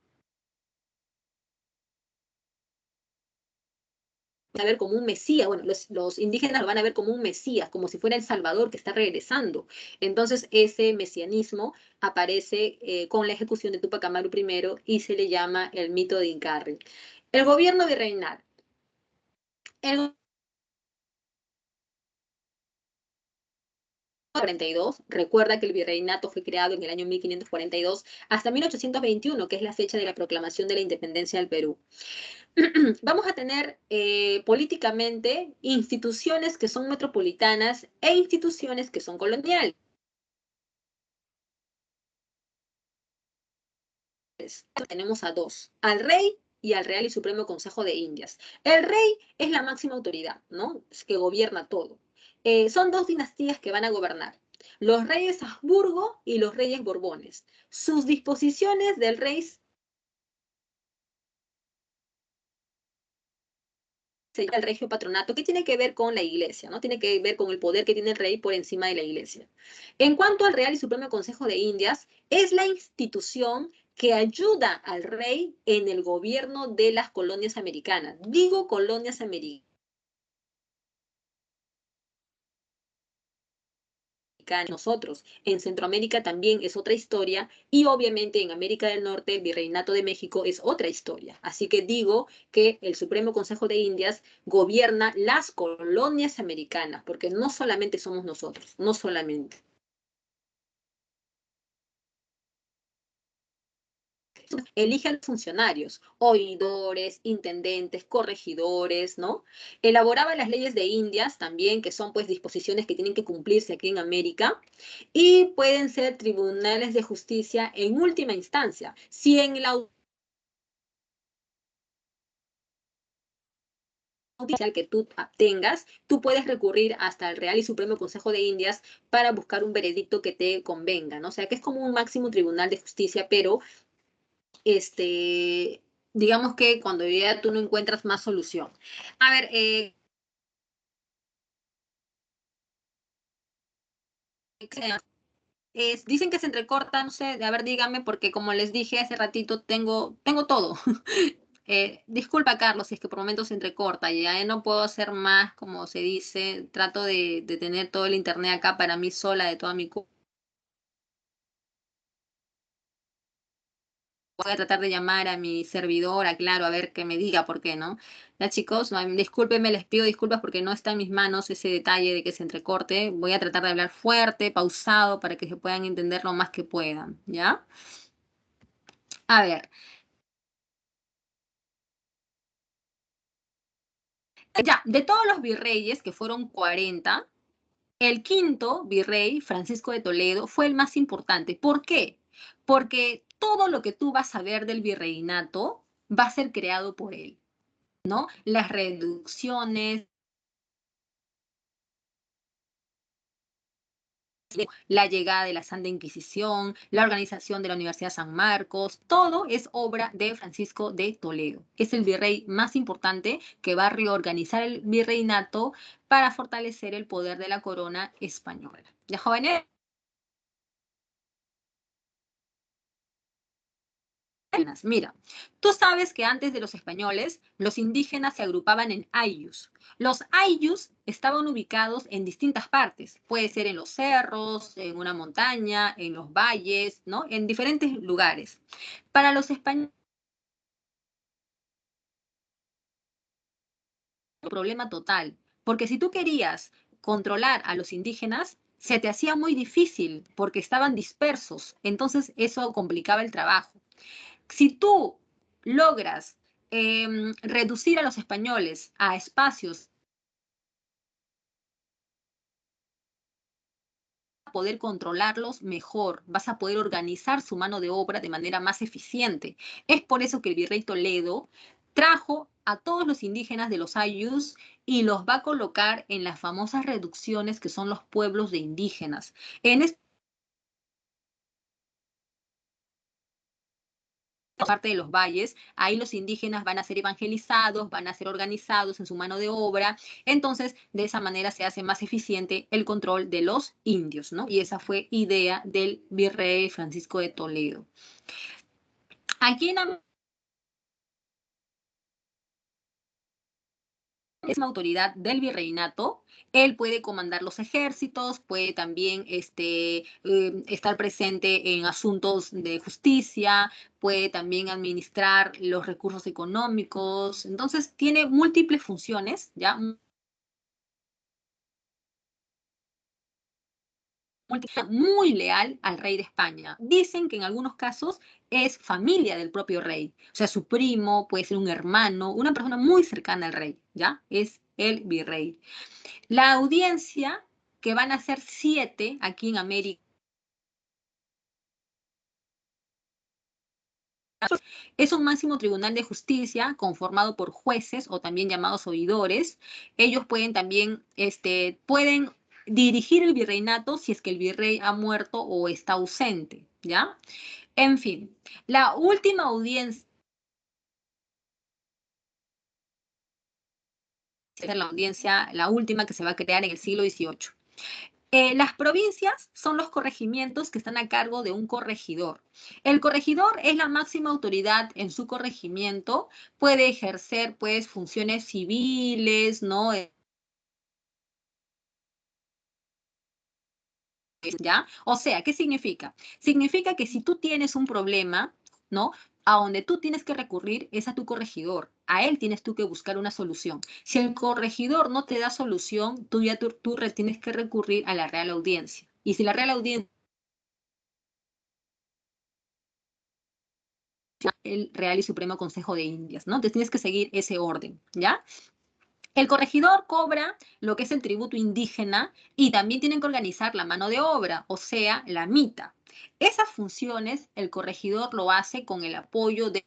a ver como un mesías, bueno, los indígenas lo van a ver como un mesías, como si fuera el Salvador que está regresando. Entonces ese mesianismo aparece con la ejecución de Tupac Amaru I y se le llama el mito de Incarri. El gobierno virreinal. El 42, recuerda que el virreinato fue creado en el año 1542 hasta 1821, que es la fecha de la proclamación de la independencia del Perú. Vamos a tener políticamente instituciones que son metropolitanas e instituciones que son coloniales. Tenemos a dos, al rey y al Real y Supremo Consejo de Indias. El rey es la máxima autoridad, ¿no? Es que gobierna todo. Son dos dinastías que van a gobernar, los reyes Habsburgo y los reyes Borbones. Sus disposiciones del rey se llama el regio patronato, que tiene que ver con la iglesia, ¿no? Tiene que ver con el poder que tiene el rey por encima de la iglesia. En cuanto al Real y Supremo Consejo de Indias, es la institución que ayuda al rey en el gobierno de las colonias americanas. Digo colonias americanas. Nosotros. En Centroamérica también es otra historia y obviamente en América del Norte el Virreinato de México es otra historia. Así que digo que el Supremo Consejo de Indias gobierna las colonias americanas, porque no solamente somos nosotros, no solamente. Elige a los funcionarios, oidores, intendentes, corregidores, ¿no? Elaboraba las leyes de Indias también, que son pues disposiciones que tienen que cumplirse aquí en América, y pueden ser tribunales de justicia en última instancia. Si en la judicial que tú tengas, tú puedes recurrir hasta el Real y Supremo Consejo de Indias para buscar un veredicto que te convenga, ¿no? O sea, que es como un máximo tribunal de justicia, pero digamos que cuando ya tú no encuentras más solución. A ver, dicen que se entrecorta, no sé, a ver, dígame, porque como les dije hace ratito, tengo todo. Disculpa, Carlos, si es que por momentos se entrecorta, ya no puedo hacer más, como se dice, trato de tener todo el internet acá para mí sola, de toda mi voy a tratar de llamar a mi servidora, claro, a ver que me diga por qué, ¿no? Ya chicos, discúlpenme, les pido disculpas porque no está en mis manos ese detalle de que se entrecorte. Voy a tratar de hablar fuerte, pausado, para que se puedan entender lo más que puedan, ¿ya? A ver, ya, de todos los virreyes, que fueron 40, el quinto virrey, Francisco de Toledo, fue el más importante. ¿Por qué? Porque todo lo que tú vas a ver del virreinato va a ser creado por él, ¿no? Las reducciones, la llegada de la Santa Inquisición, la organización de la Universidad San Marcos, todo es obra de Francisco de Toledo. Es el virrey más importante que va a reorganizar el virreinato para fortalecer el poder de la corona española. ¿Ya, jóvenes? Mira, tú sabes que antes de los españoles, los indígenas se agrupaban en ayllus. Los ayllus estaban ubicados en distintas partes, puede ser en los cerros, en una montaña, en los valles, ¿no? En diferentes lugares. Para los españoles, problema total, porque si tú querías controlar a los indígenas, se te hacía muy difícil porque estaban dispersos, entonces eso complicaba el trabajo. Si tú logras reducir a los españoles a espacios, poder controlarlos mejor, vas a poder organizar su mano de obra de manera más eficiente. Es por eso que el virrey Toledo trajo a todos los indígenas de los ayllus y los va a colocar en las famosas reducciones que son los pueblos de indígenas. En esta parte de los valles, ahí los indígenas van a ser evangelizados, van a ser organizados en su mano de obra, entonces de esa manera se hace más eficiente el control de los indios, ¿no? Y esa fue idea del virrey Francisco de Toledo. Aquí en es una autoridad del virreinato, él puede comandar los ejércitos, puede también estar presente en asuntos de justicia, puede también administrar los recursos económicos, entonces tiene múltiples funciones, ¿ya? Muy leal al rey de España. Dicen que en algunos casos es familia del propio rey, o sea, su primo, puede ser un hermano, una persona muy cercana al rey, ¿ya? Es el virrey. La audiencia, que van a ser 7 aquí en América, es un máximo tribunal de justicia conformado por jueces o también llamados oidores. Ellos pueden también, pueden dirigir el virreinato si es que el virrey ha muerto o está ausente, ¿ya? En fin, la última audiencia es la audiencia, la última que se va a crear en el siglo XVIII. Las provincias son los corregimientos que están a cargo de un corregidor. El corregidor es la máxima autoridad en su corregimiento, puede ejercer pues funciones civiles, ¿no? ¿Ya? O sea, ¿qué significa? Significa que si tú tienes un problema, ¿no? A donde tú tienes que recurrir es a tu corregidor. A él tienes tú que buscar una solución. Si el corregidor no te da solución, tú tienes que recurrir a la Real Audiencia. Y si la Real Audiencia el Real y Supremo Consejo de Indias, ¿no? Entonces tienes que seguir ese orden, ¿ya? El corregidor cobra lo que es el tributo indígena y también tienen que organizar la mano de obra, o sea, la mita. Esas funciones el corregidor lo hace con el apoyo de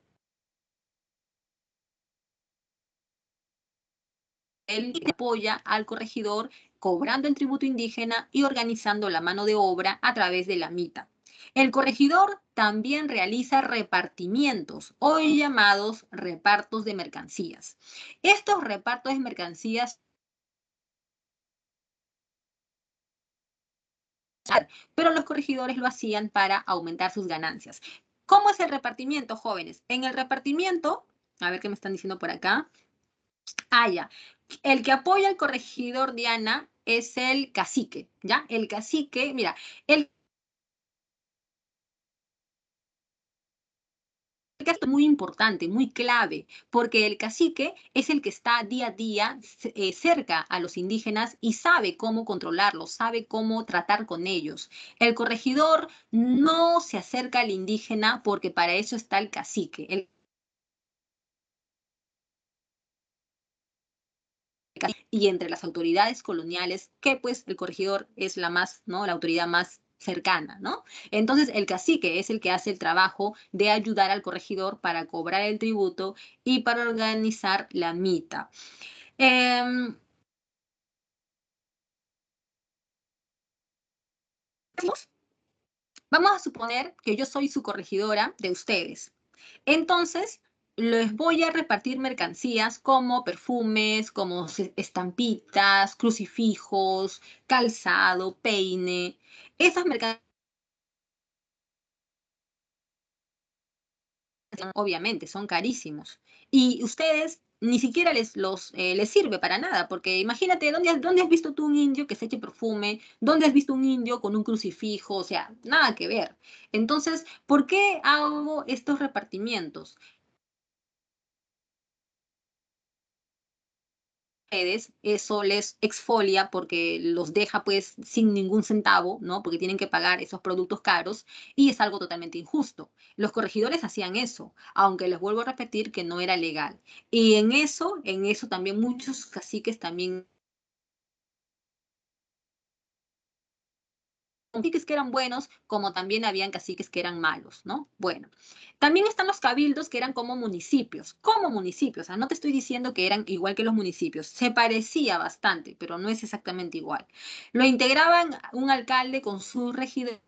él que apoya al corregidor cobrando el tributo indígena y organizando la mano de obra a través de la mita. El corregidor también realiza repartimientos, hoy llamados repartos de mercancías. Estos repartos de mercancías, pero los corregidores lo hacían para aumentar sus ganancias. ¿Cómo es el repartimiento, jóvenes? En el repartimiento, a ver qué me están diciendo por acá. Ah, ya. El que apoya al corregidor Diana es el cacique, ¿ya? El cacique, mira, el caso es muy importante, muy clave, porque el cacique es el que está día a día cerca a los indígenas y sabe cómo controlarlos, sabe cómo tratar con ellos. El corregidor no se acerca al indígena porque para eso está el cacique. Y entre las autoridades coloniales, que pues el corregidor es la más, ¿no? La autoridad más cercana, ¿no? Entonces el cacique es el que hace el trabajo de ayudar al corregidor para cobrar el tributo y para organizar la mita. Eh, Vamos a suponer que yo soy su corregidora de ustedes. Entonces, les voy a repartir mercancías como perfumes, como estampitas, crucifijos, calzado, peine. Esas mercancías obviamente, son carísimos. Y ustedes ni siquiera les sirve para nada, porque imagínate, ¿dónde has visto tú un indio que se eche perfume? ¿Dónde has visto un indio con un crucifijo? O sea, nada que ver. Entonces, ¿por qué hago estos repartimientos? Eso les exfolia porque los deja pues sin ningún centavo, ¿no? Porque tienen que pagar esos productos caros y es algo totalmente injusto. Los corregidores hacían eso, aunque les vuelvo a repetir que no era legal. Y en eso también muchos caciques también caciques que eran buenos, como también habían caciques que eran malos, ¿no? Bueno, también están los cabildos que eran como municipios, o sea, no te estoy diciendo que eran igual que los municipios, se parecía bastante, pero no es exactamente igual. Lo integraban un alcalde con su regidor,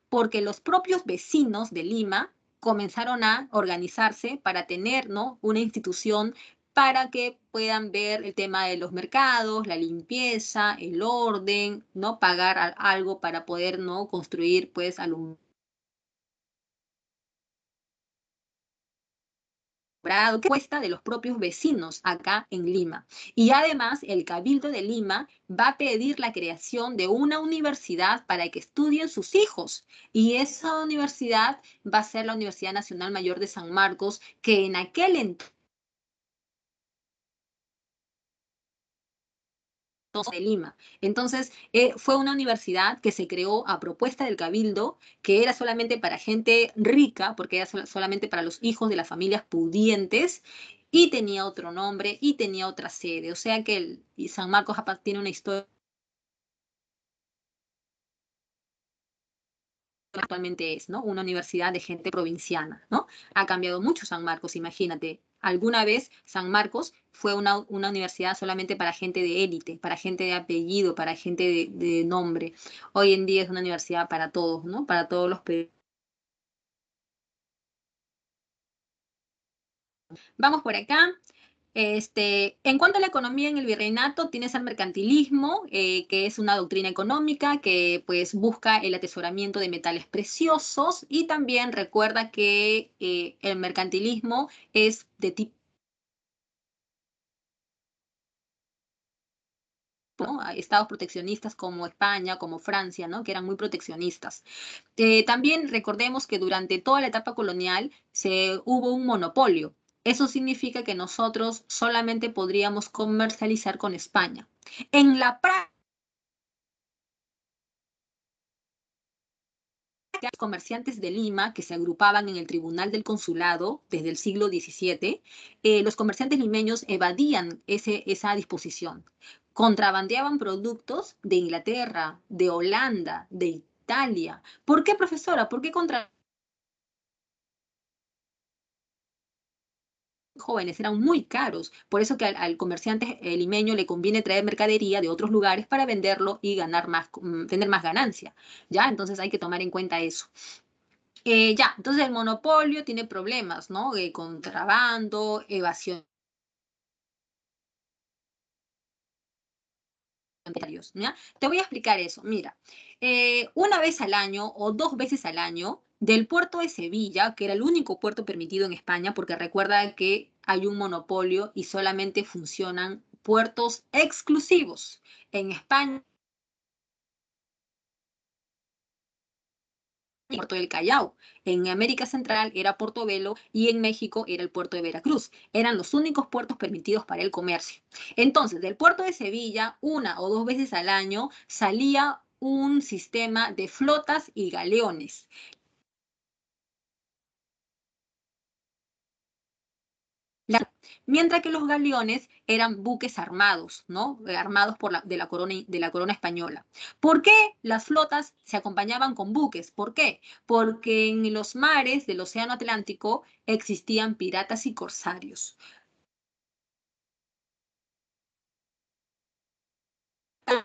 porque los propios vecinos de Lima comenzaron a organizarse para tener, ¿no?, una institución para que puedan ver el tema de los mercados, la limpieza, el orden, ¿no? Pagar algo para poder, ¿no?, construir, pues, que cuesta de los propios vecinos acá en Lima. Y además el Cabildo de Lima va a pedir la creación de una universidad para que estudien sus hijos. Y esa universidad va a ser la Universidad Nacional Mayor de San Marcos, que en aquel entonces de Lima. Entonces, fue una universidad que se creó a propuesta del Cabildo, que era solamente para gente rica, porque era solamente para los hijos de las familias pudientes, y tenía otro nombre y tenía otra sede. O sea que y San Marcos tiene una historia actualmente es, ¿no? Una universidad de gente provinciana, ¿no? Ha cambiado mucho San Marcos, imagínate. Alguna vez San Marcos fue una universidad solamente para gente de élite, para gente de apellido, para gente de nombre. Hoy en día es una universidad para todos, ¿no? Para todos los peruanos. Vamos por acá. En cuanto a la economía en el virreinato, tienes al mercantilismo, que es una doctrina económica que pues busca el atesoramiento de metales preciosos y también recuerda que el mercantilismo es de tipo, ¿no?, a estados proteccionistas como España, como Francia, ¿no?, que eran muy proteccionistas. También recordemos que durante toda la etapa colonial hubo un monopolio. Eso significa que nosotros solamente podríamos comercializar con España. En la práctica, los comerciantes de Lima, que se agrupaban en el Tribunal del Consulado desde el siglo XVII, los comerciantes limeños evadían esa disposición. Contrabandeaban productos de Inglaterra, de Holanda, de Italia. ¿Por qué, profesora? ¿Por qué contra jóvenes? Eran muy caros? Por eso que al comerciante limeño le conviene traer mercadería de otros lugares para venderlo y ganar más, tener más ganancia. ¿Ya? Entonces hay que tomar en cuenta eso. Ya, entonces el monopolio tiene problemas, ¿no? Contrabando, evasión, ¿ya? Te voy a explicar eso. Mira, una vez al año o dos veces al año, del puerto de Sevilla, que era el único puerto permitido en España, porque recuerda que hay un monopolio y solamente funcionan puertos exclusivos. En España, Puerto del Callao. En América Central era Portobelo y en México era el puerto de Veracruz. Eran los únicos puertos permitidos para el comercio. Entonces, del puerto de Sevilla, una o dos veces al año salía un sistema de flotas y galeones. Mientras que los galeones eran buques armados, ¿no? Armados de la corona española. ¿Por qué las flotas se acompañaban con buques? ¿Por qué? Porque en los mares del Océano Atlántico existían piratas y corsarios.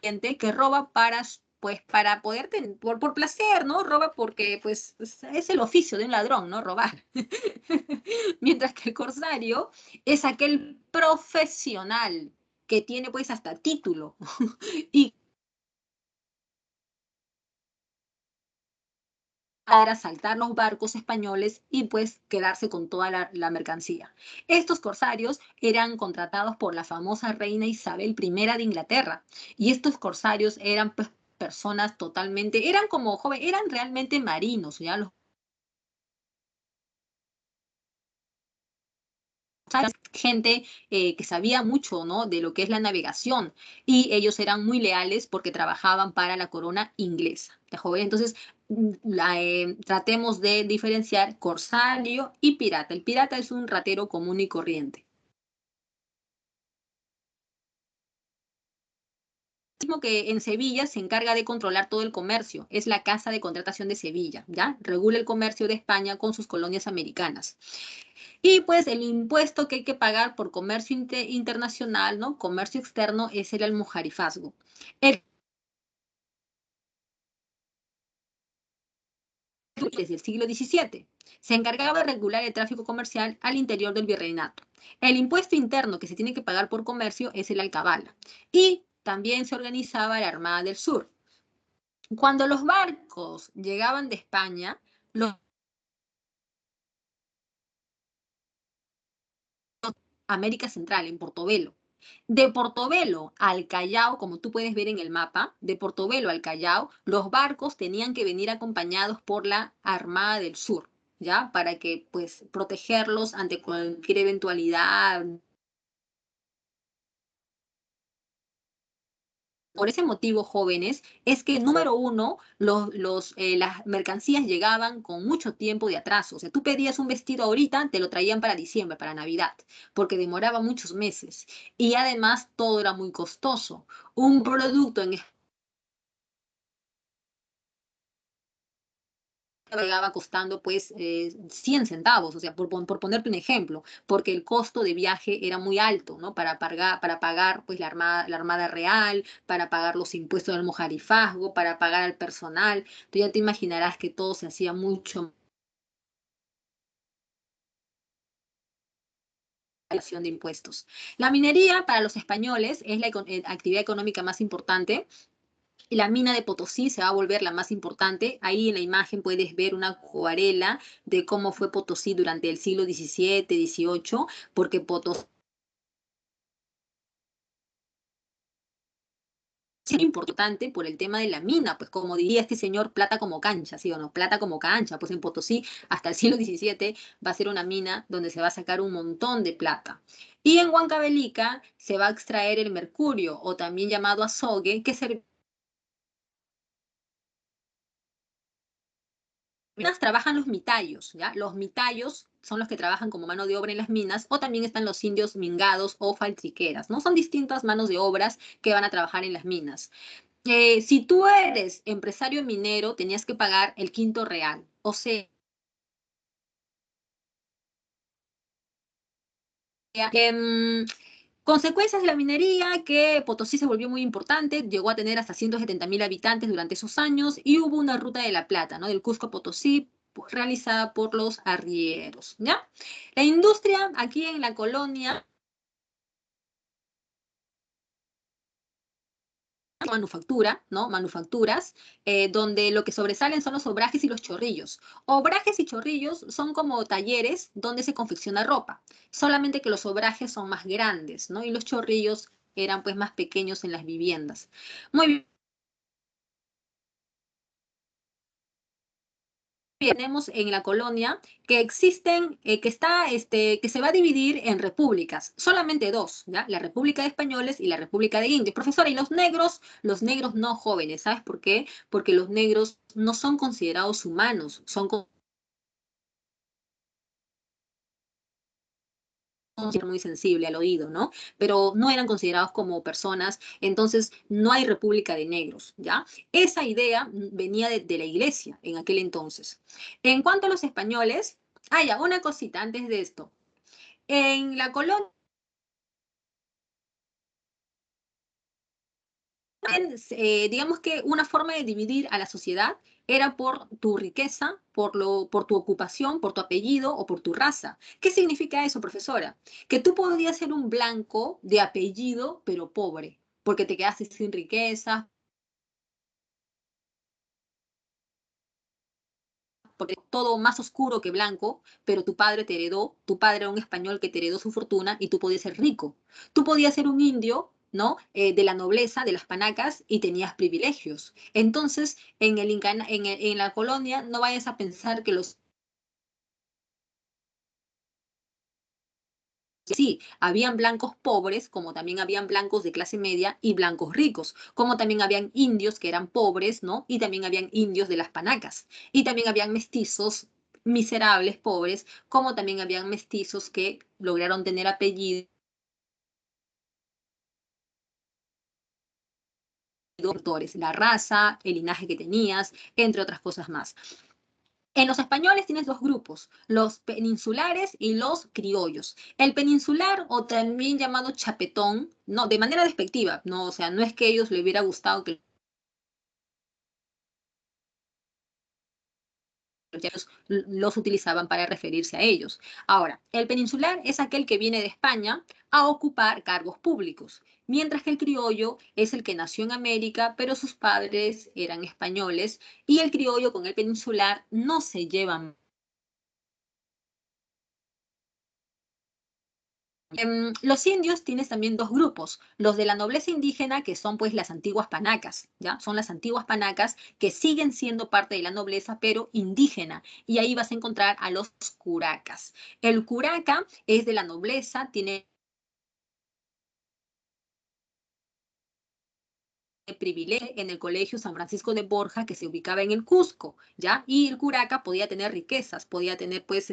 Gente que roba pues, para poder tener, por placer, ¿no? Roba porque, pues, es el oficio de un ladrón, ¿no? Robar. Mientras que el corsario es aquel profesional que tiene, pues, hasta título y para saltar los barcos españoles y pues quedarse con toda la mercancía. Estos corsarios eran contratados por la famosa reina Isabel I de Inglaterra y estos corsarios eran pues, personas totalmente, eran como jóvenes, eran realmente marinos, ya los gente que sabía mucho, ¿no? De lo que es la navegación y ellos eran muy leales porque trabajaban para la corona inglesa. ¿De joven? Entonces, tratemos de diferenciar corsario y pirata. El pirata es un ratero común y corriente. Mismo que en Sevilla se encarga de controlar todo el comercio, es la Casa de Contratación de Sevilla, ¿ya? Regula el comercio de España con sus colonias americanas. Y pues el impuesto que hay que pagar por comercio internacional, ¿no? Comercio externo es el almojarifazgo. El desde el siglo XVII. Se encargaba de regular el tráfico comercial al interior del virreinato. El impuesto interno que se tiene que pagar por comercio es el alcabala. Y también se organizaba la Armada del Sur. Cuando los barcos llegaban de España, los América Central, en Portobelo. De Portobelo al Callao, como tú puedes ver en el mapa, de Portobelo al Callao, los barcos tenían que venir acompañados por la Armada del Sur, ¿ya? Para que, pues, protegerlos ante cualquier eventualidad. Por ese motivo, jóvenes, es que, número uno, las mercancías llegaban con mucho tiempo de atraso. O sea, tú pedías un vestido ahorita, te lo traían para diciembre, para Navidad, porque demoraba muchos meses. Y además, todo era muy costoso. Un producto en llegaba costando pues 100 centavos, o sea, por ponerte un ejemplo, porque el costo de viaje era muy alto, ¿no? Para pagar pues la armada real, para pagar los impuestos del mojarifazgo, para pagar al personal. Tú ya te imaginarás que todo se hacía mucho de impuestos. La minería para los españoles es la actividad económica más importante. La mina de Potosí se va a volver la más importante. Ahí en la imagen puedes ver una acuarela de cómo fue Potosí durante el siglo XVII, XVIII, porque Potosí es importante por el tema de la mina, pues como diría este señor, plata como cancha, ¿sí o no? Plata como cancha, pues en Potosí hasta el siglo XVII va a ser una mina donde se va a sacar un montón de plata. Y en Huancavelica se va a extraer el mercurio, o también llamado azogue, que servía minas trabajan los mitayos, ¿ya? Los mitayos son los que trabajan como mano de obra en las minas, o también están los indios mingados o faltriqueras, ¿no? Son distintas manos de obras que van a trabajar en las minas. Si tú eres empresario minero, tenías que pagar el quinto real, o sea, consecuencias de la minería, que Potosí se volvió muy importante, llegó a tener hasta 170.000 habitantes durante esos años y hubo una ruta de la plata, ¿no? Del Cusco a Potosí, realizada por los arrieros, ¿ya? La industria aquí en la colonia manufactura, ¿no? Manufacturas, donde lo que sobresalen son los obrajes y los chorrillos. Obrajes y chorrillos son como talleres donde se confecciona ropa, solamente que los obrajes son más grandes, ¿no? Y los chorrillos eran pues más pequeños en las viviendas. Muy bien. Tenemos en la colonia que existen, que se va a dividir en repúblicas, solamente dos, ¿ya? La República de Españoles y la República de Indios. Profesora, ¿y los negros no jóvenes? ¿Sabes por qué? Porque los negros no son considerados humanos, son muy sensible al oído, ¿no? Pero no eran considerados como personas, entonces no hay república de negros, ¿ya? Esa idea venía de la iglesia en aquel entonces. En cuanto a los españoles, ya, una cosita antes de esto. En la colonia, digamos que una forma de dividir a la sociedad era por tu riqueza, por tu ocupación, por tu apellido o por tu raza. ¿Qué significa eso, profesora? Que tú podías ser un blanco de apellido, pero pobre, porque te quedaste sin riqueza, porque es todo más oscuro que blanco, pero tu padre te heredó, tu padre era un español que te heredó su fortuna y tú podías ser rico. Tú podías ser un indio, ¿no? De la nobleza, de las panacas, y tenías privilegios. Entonces, en la colonia, no vayas a pensar que los... Sí, habían blancos pobres, como también habían blancos de clase media y blancos ricos, como también habían indios que eran pobres, ¿no? Y también habían indios de las panacas. Y también habían mestizos miserables, pobres, como también habían mestizos que lograron tener apellidos, la raza, el linaje que tenías, entre otras cosas más. En los españoles tienes dos grupos, los peninsulares y los criollos. El peninsular, o también llamado chapetón, no, de manera despectiva, no, o sea, no es que a ellos les hubiera gustado que los utilizaban para referirse a ellos. Ahora, el peninsular es aquel que viene de España a ocupar cargos públicos, mientras que el criollo es el que nació en América, pero sus padres eran españoles, y el criollo con el peninsular no se llevan. Los indios tienes también dos grupos, los de la nobleza indígena, que son pues las antiguas panacas, ¿ya? Son las antiguas panacas que siguen siendo parte de la nobleza, pero indígena, y ahí vas a encontrar a los curacas. El curaca es de la nobleza, tiene privilegio en el Colegio San Francisco de Borja, que se ubicaba en el Cusco, ¿ya? Y el curaca podía tener riquezas, podía tener, pues,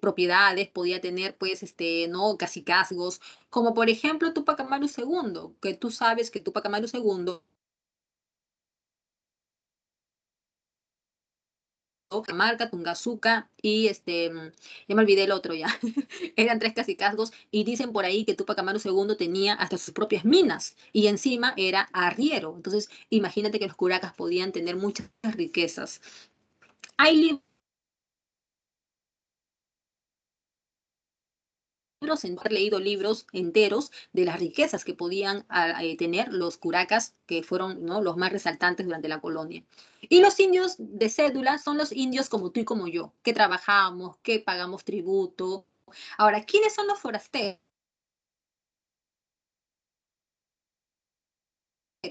propiedades, podía tener, pues, ¿no? Cacicazgos, como por ejemplo Tupac Amaru II, que tú sabes que Tupac Amaru II, Camarca, Tungazuca y ya me olvidé el otro ya. Eran tres cacicazgos y dicen por ahí que Tupac Amaru II tenía hasta sus propias minas y encima era arriero. Entonces, imagínate que los curacas podían tener muchas riquezas. Hay libros, he leído libros enteros de las riquezas que podían tener los curacas, que fueron, ¿no?, los más resaltantes durante la colonia. Y los indios de cédula son los indios como tú y como yo, que trabajamos, que pagamos tributo. Ahora, ¿quiénes son los forasteros?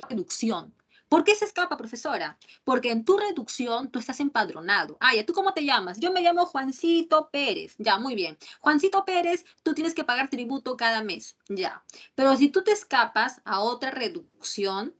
Reducción. ¿Por qué se escapa, profesora? Porque en tu reducción tú estás empadronado. Ah, ya, ¿tú cómo te llamas? Yo me llamo Juancito Pérez. Ya, muy bien. Juancito Pérez, tú tienes que pagar tributo cada mes. Ya. Pero si tú te escapas a otra reducción,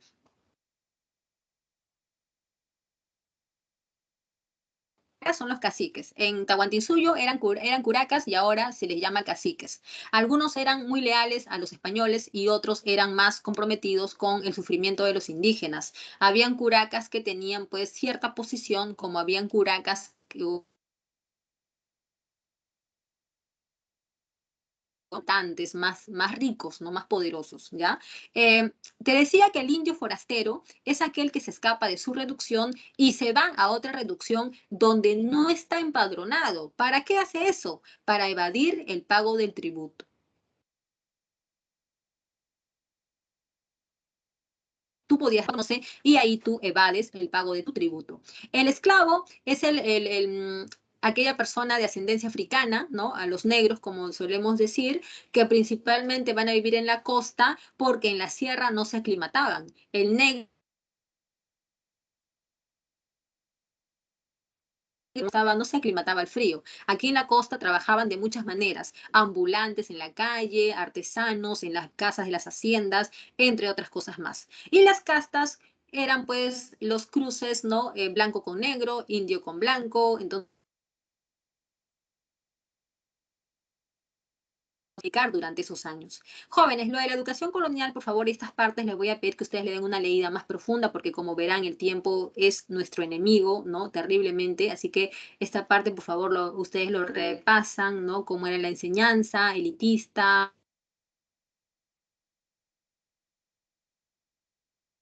son los caciques. En Tahuantinsuyo eran curacas y ahora se les llama caciques. Algunos eran muy leales a los españoles y otros eran más comprometidos con el sufrimiento de los indígenas. Habían curacas que tenían pues cierta posición, como habían curacas que importantes, más ricos, ¿no? Más poderosos, ¿ya? Te decía que el indio forastero es aquel que se escapa de su reducción y se va a otra reducción donde no está empadronado. ¿Para qué hace eso? Para evadir el pago del tributo. Tú podías, no sé, y ahí tú evades el pago de tu tributo. El esclavo es aquella persona de ascendencia africana, ¿no? A los negros, como solemos decir, que principalmente van a vivir en la costa porque en la sierra no se aclimataban. El negro no se aclimataba al frío. Aquí en la costa trabajaban de muchas maneras, ambulantes en la calle, artesanos en las casas de las haciendas, entre otras cosas más. Y las castas eran pues los cruces, ¿no? Blanco con negro, indio con blanco, entonces durante esos años. Jóvenes, lo de la educación colonial, por favor, estas partes les voy a pedir que ustedes le den una leída más profunda, porque como verán, el tiempo es nuestro enemigo, ¿no? Terriblemente, así que esta parte, por favor, ustedes lo repasan, ¿no? Cómo era la enseñanza elitista.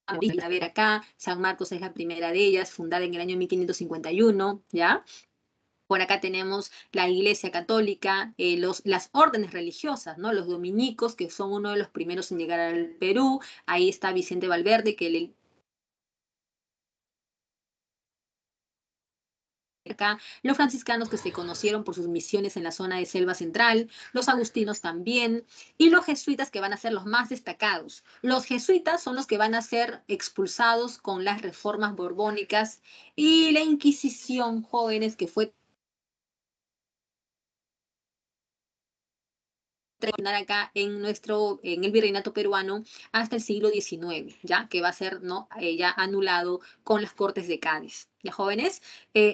A ver acá, San Marcos es la primera de ellas, fundada en el año 1551, ¿ya? Por acá tenemos la Iglesia Católica, las órdenes religiosas, ¿no? Los dominicos, que son uno de los primeros en llegar al Perú. Ahí está Vicente Valverde, que acá, los franciscanos que se conocieron por sus misiones en la zona de Selva Central, los agustinos también, y los jesuitas que van a ser los más destacados. Los jesuitas son los que van a ser expulsados con las reformas borbónicas y la Inquisición, jóvenes, que fue terminar acá en el virreinato peruano hasta el siglo XIX, ya que va a ser no ya anulado con las Cortes de Cádiz. Ya jóvenes,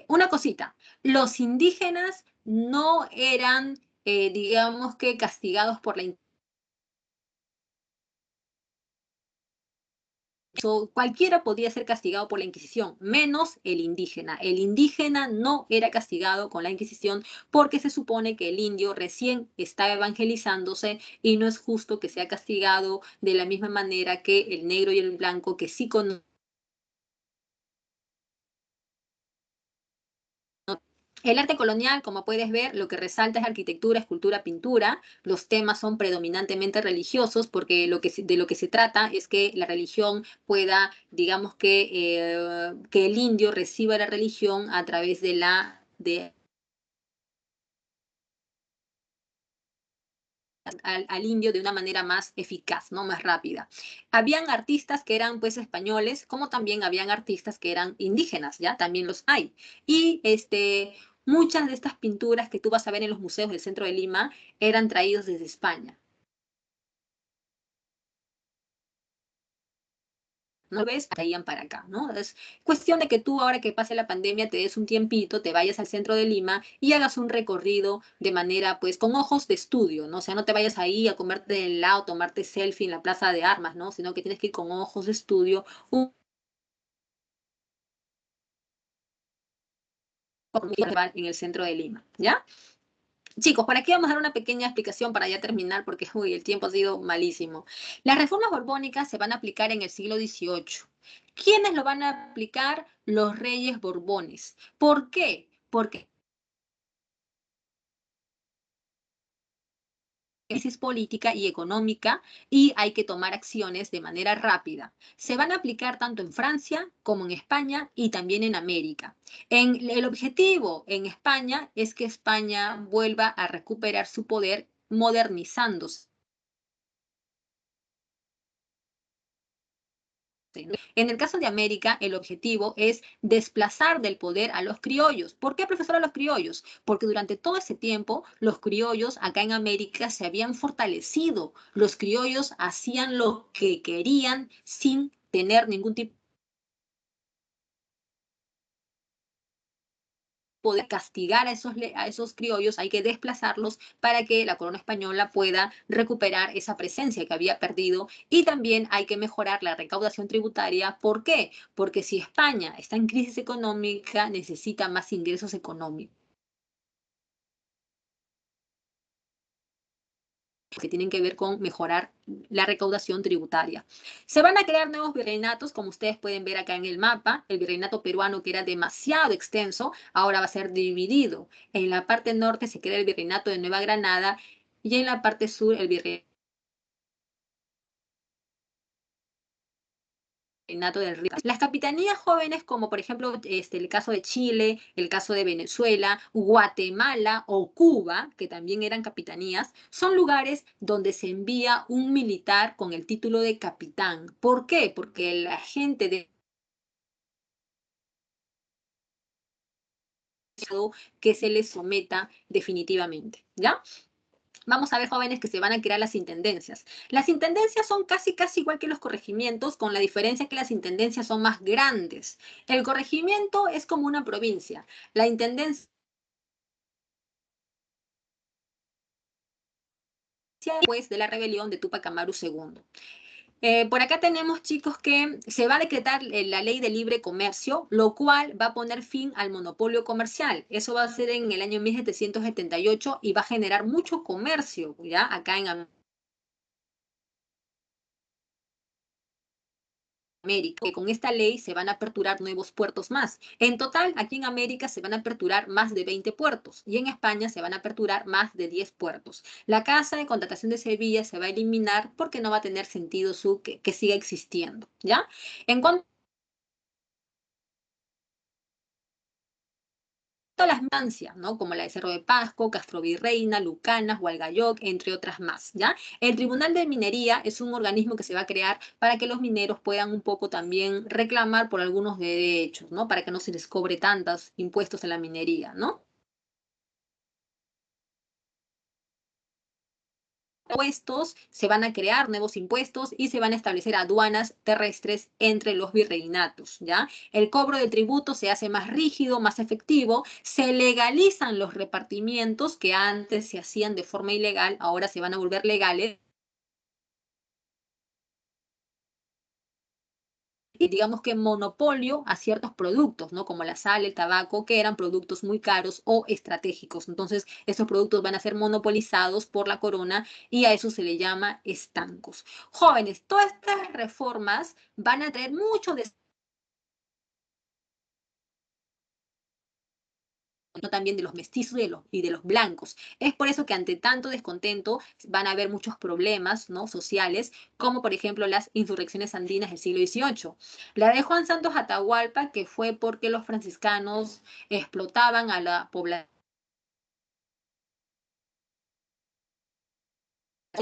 una cosita, los indígenas no eran, digamos que castigados por la cualquiera podía ser castigado por la Inquisición, menos el indígena. El indígena no era castigado con la Inquisición porque se supone que el indio recién está evangelizándose y no es justo que sea castigado de la misma manera que el negro y el blanco que sí conocen. El arte colonial, como puedes ver, lo que resalta es arquitectura, escultura, pintura. Los temas son predominantemente religiosos porque de lo que se trata es que la religión pueda, digamos que el indio reciba la religión a través al indio de una manera más eficaz, ¿no? Más rápida. Habían artistas que eran pues españoles, como también habían artistas que eran indígenas, ¿ya? También los hay. Y muchas de estas pinturas que tú vas a ver en los museos del centro de Lima eran traídos desde España. ¿No ves? Traían para acá, ¿no? Es cuestión de que tú ahora que pase la pandemia te des un tiempito, te vayas al centro de Lima y hagas un recorrido de manera, pues, con ojos de estudio, ¿no? O sea, no te vayas ahí a comerte el helado, tomarte selfie en la plaza de armas, ¿no? Sino que tienes que ir con ojos de estudio, en el centro de Lima, ¿ya? Chicos, por aquí vamos a dar una pequeña explicación para ya terminar porque uy, el tiempo ha sido malísimo. Las reformas borbónicas se van a aplicar en el siglo XVIII. ¿Quiénes lo van a aplicar? Los reyes borbones. ¿Por qué? Porque crisis política y económica y hay que tomar acciones de manera rápida. Se van a aplicar tanto en Francia como en España y también en América. El objetivo en España es que España vuelva a recuperar su poder modernizándose. En el caso de América, el objetivo es desplazar del poder a los criollos. ¿Por qué, profesor, a los criollos? Porque durante todo ese tiempo, los criollos acá en América se habían fortalecido. Los criollos hacían lo que querían sin tener ningún tipo de castigar a esos criollos, hay que desplazarlos para que la corona española pueda recuperar esa presencia que había perdido y también hay que mejorar la recaudación tributaria. ¿Por qué? Porque si España está en crisis económica, necesita más ingresos económicos que tienen que ver con mejorar la recaudación tributaria. Se van a crear nuevos virreinatos, como ustedes pueden ver acá en el mapa. El virreinato peruano, que era demasiado extenso, ahora va a ser dividido. En la parte norte se crea el virreinato de Nueva Granada y en la parte sur el virreinato del Río. Las capitanías jóvenes, como por ejemplo el caso de Chile, el caso de Venezuela, Guatemala o Cuba, que también eran capitanías, son lugares donde se envía un militar con el título de capitán. ¿Por qué? Porque la gente de que se les someta definitivamente, ¿ya? Vamos a ver, jóvenes, que se van a crear las intendencias. Las intendencias son casi, casi igual que los corregimientos, con la diferencia que las intendencias son más grandes. El corregimiento es como una provincia. La intendencia después de la rebelión de Túpac Amaru II. Por acá tenemos, chicos, que se va a decretar la ley de libre comercio, lo cual va a poner fin al monopolio comercial. Eso va a ser en el año 1778 y va a generar mucho comercio, ¿ya? Acá en América, que con esta ley se van a aperturar nuevos puertos más. En total, aquí en América se van a aperturar más de 20 puertos y en España se van a aperturar más de 10 puertos. La Casa de Contratación de Sevilla se va a eliminar porque no va a tener sentido que siga existiendo, ¿ya? En cuanto respecto a las minerías, ¿no? Como la de Cerro de Pasco, Castrovirreina, Lucanas, Hualgayoc, entre otras más, ¿ya? El Tribunal de Minería es un organismo que se va a crear para que los mineros puedan un poco también reclamar por algunos derechos, ¿no? Para que no se les cobre tantos impuestos en la minería, ¿no? Impuestos, se van a crear nuevos impuestos y se van a establecer aduanas terrestres entre los virreinatos, ¿ya? El cobro de tributo se hace más rígido, más efectivo, se legalizan los repartimientos que antes se hacían de forma ilegal, ahora se van a volver legales. Y digamos que monopolio a ciertos productos, ¿no? Como la sal, el tabaco, que eran productos muy caros o estratégicos. Entonces, estos productos van a ser monopolizados por la corona y a eso se le llama estancos. Jóvenes, todas estas reformas van a traer mucho también de los mestizos y de los blancos. Es por eso que ante tanto descontento van a haber muchos problemas, ¿no? Sociales, como por ejemplo las insurrecciones andinas del siglo XVIII. La de Juan Santos Atahualpa, que fue porque los franciscanos explotaban a la población,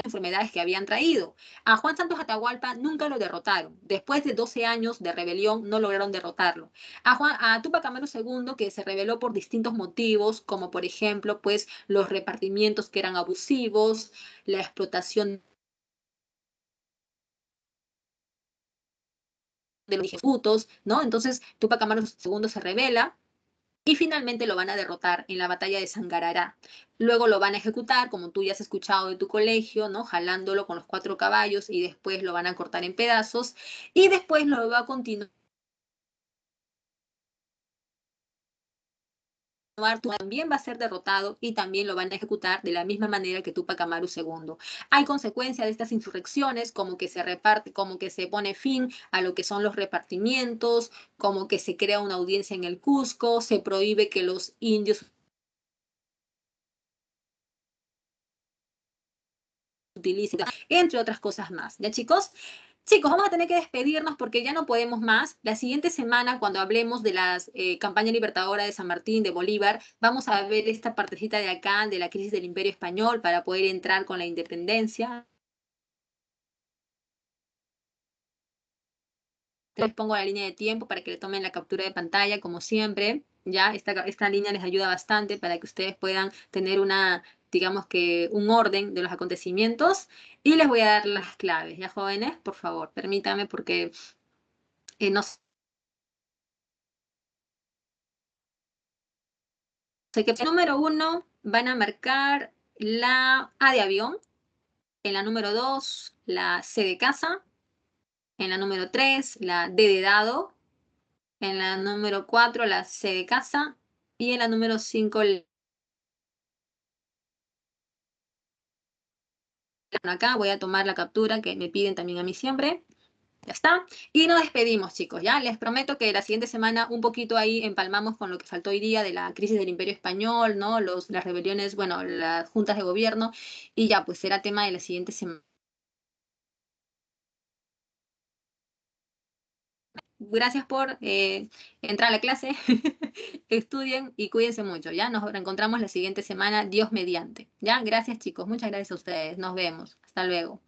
enfermedades que habían traído. A Juan Santos Atahualpa nunca lo derrotaron. Después de 12 años de rebelión no lograron derrotarlo. A Tupac Amaru II, que se rebeló por distintos motivos, como por ejemplo, pues los repartimientos que eran abusivos, la explotación de los tributos, ¿no? Entonces Tupac Amaru II se rebela y finalmente lo van a derrotar en la batalla de Sangarará. Luego lo van a ejecutar, como tú ya has escuchado de tu colegio, ¿no? Jalándolo con los 4 caballos y después lo van a cortar en pedazos y después lo va a continuar. También va a ser derrotado y también lo van a ejecutar de la misma manera que Tupac Amaru II. Hay consecuencias de estas insurrecciones, como que se reparte, como que se pone fin a lo que son los repartimientos, como que se crea una audiencia en el Cusco, se prohíbe que los indios utilicen, entre otras cosas más. ¿Ya, chicos? Chicos, vamos a tener que despedirnos porque ya no podemos más. La siguiente semana, cuando hablemos de la campaña libertadora de San Martín, de Bolívar, vamos a ver esta partecita de acá, de la crisis del Imperio Español, para poder entrar con la independencia. Les pongo la línea de tiempo para que le tomen la captura de pantalla, como siempre. Ya, esta línea les ayuda bastante para que ustedes puedan tener una, digamos que un orden de los acontecimientos. Y les voy a dar las claves, ¿ya, jóvenes? Por favor, permítanme porque no sé qué. Número 1 van a marcar la A de avión, en la número 2 la C de casa, en la número 3 la D de dado, en la número 4 la C de casa y en la número 5 acá voy a tomar la captura que me piden también a mí siempre. Ya está. Y nos despedimos, chicos, ¿ya? Les prometo que la siguiente semana un poquito ahí empalmamos con lo que faltó hoy día de la crisis del Imperio Español, ¿no? Las rebeliones, bueno, las juntas de gobierno, y ya, pues será tema de la siguiente semana. Gracias por entrar a la clase. Estudien y cuídense mucho, ¿ya? Nos reencontramos la siguiente semana, Dios mediante, ¿ya? Gracias, chicos. Muchas gracias a ustedes. Nos vemos. Hasta luego.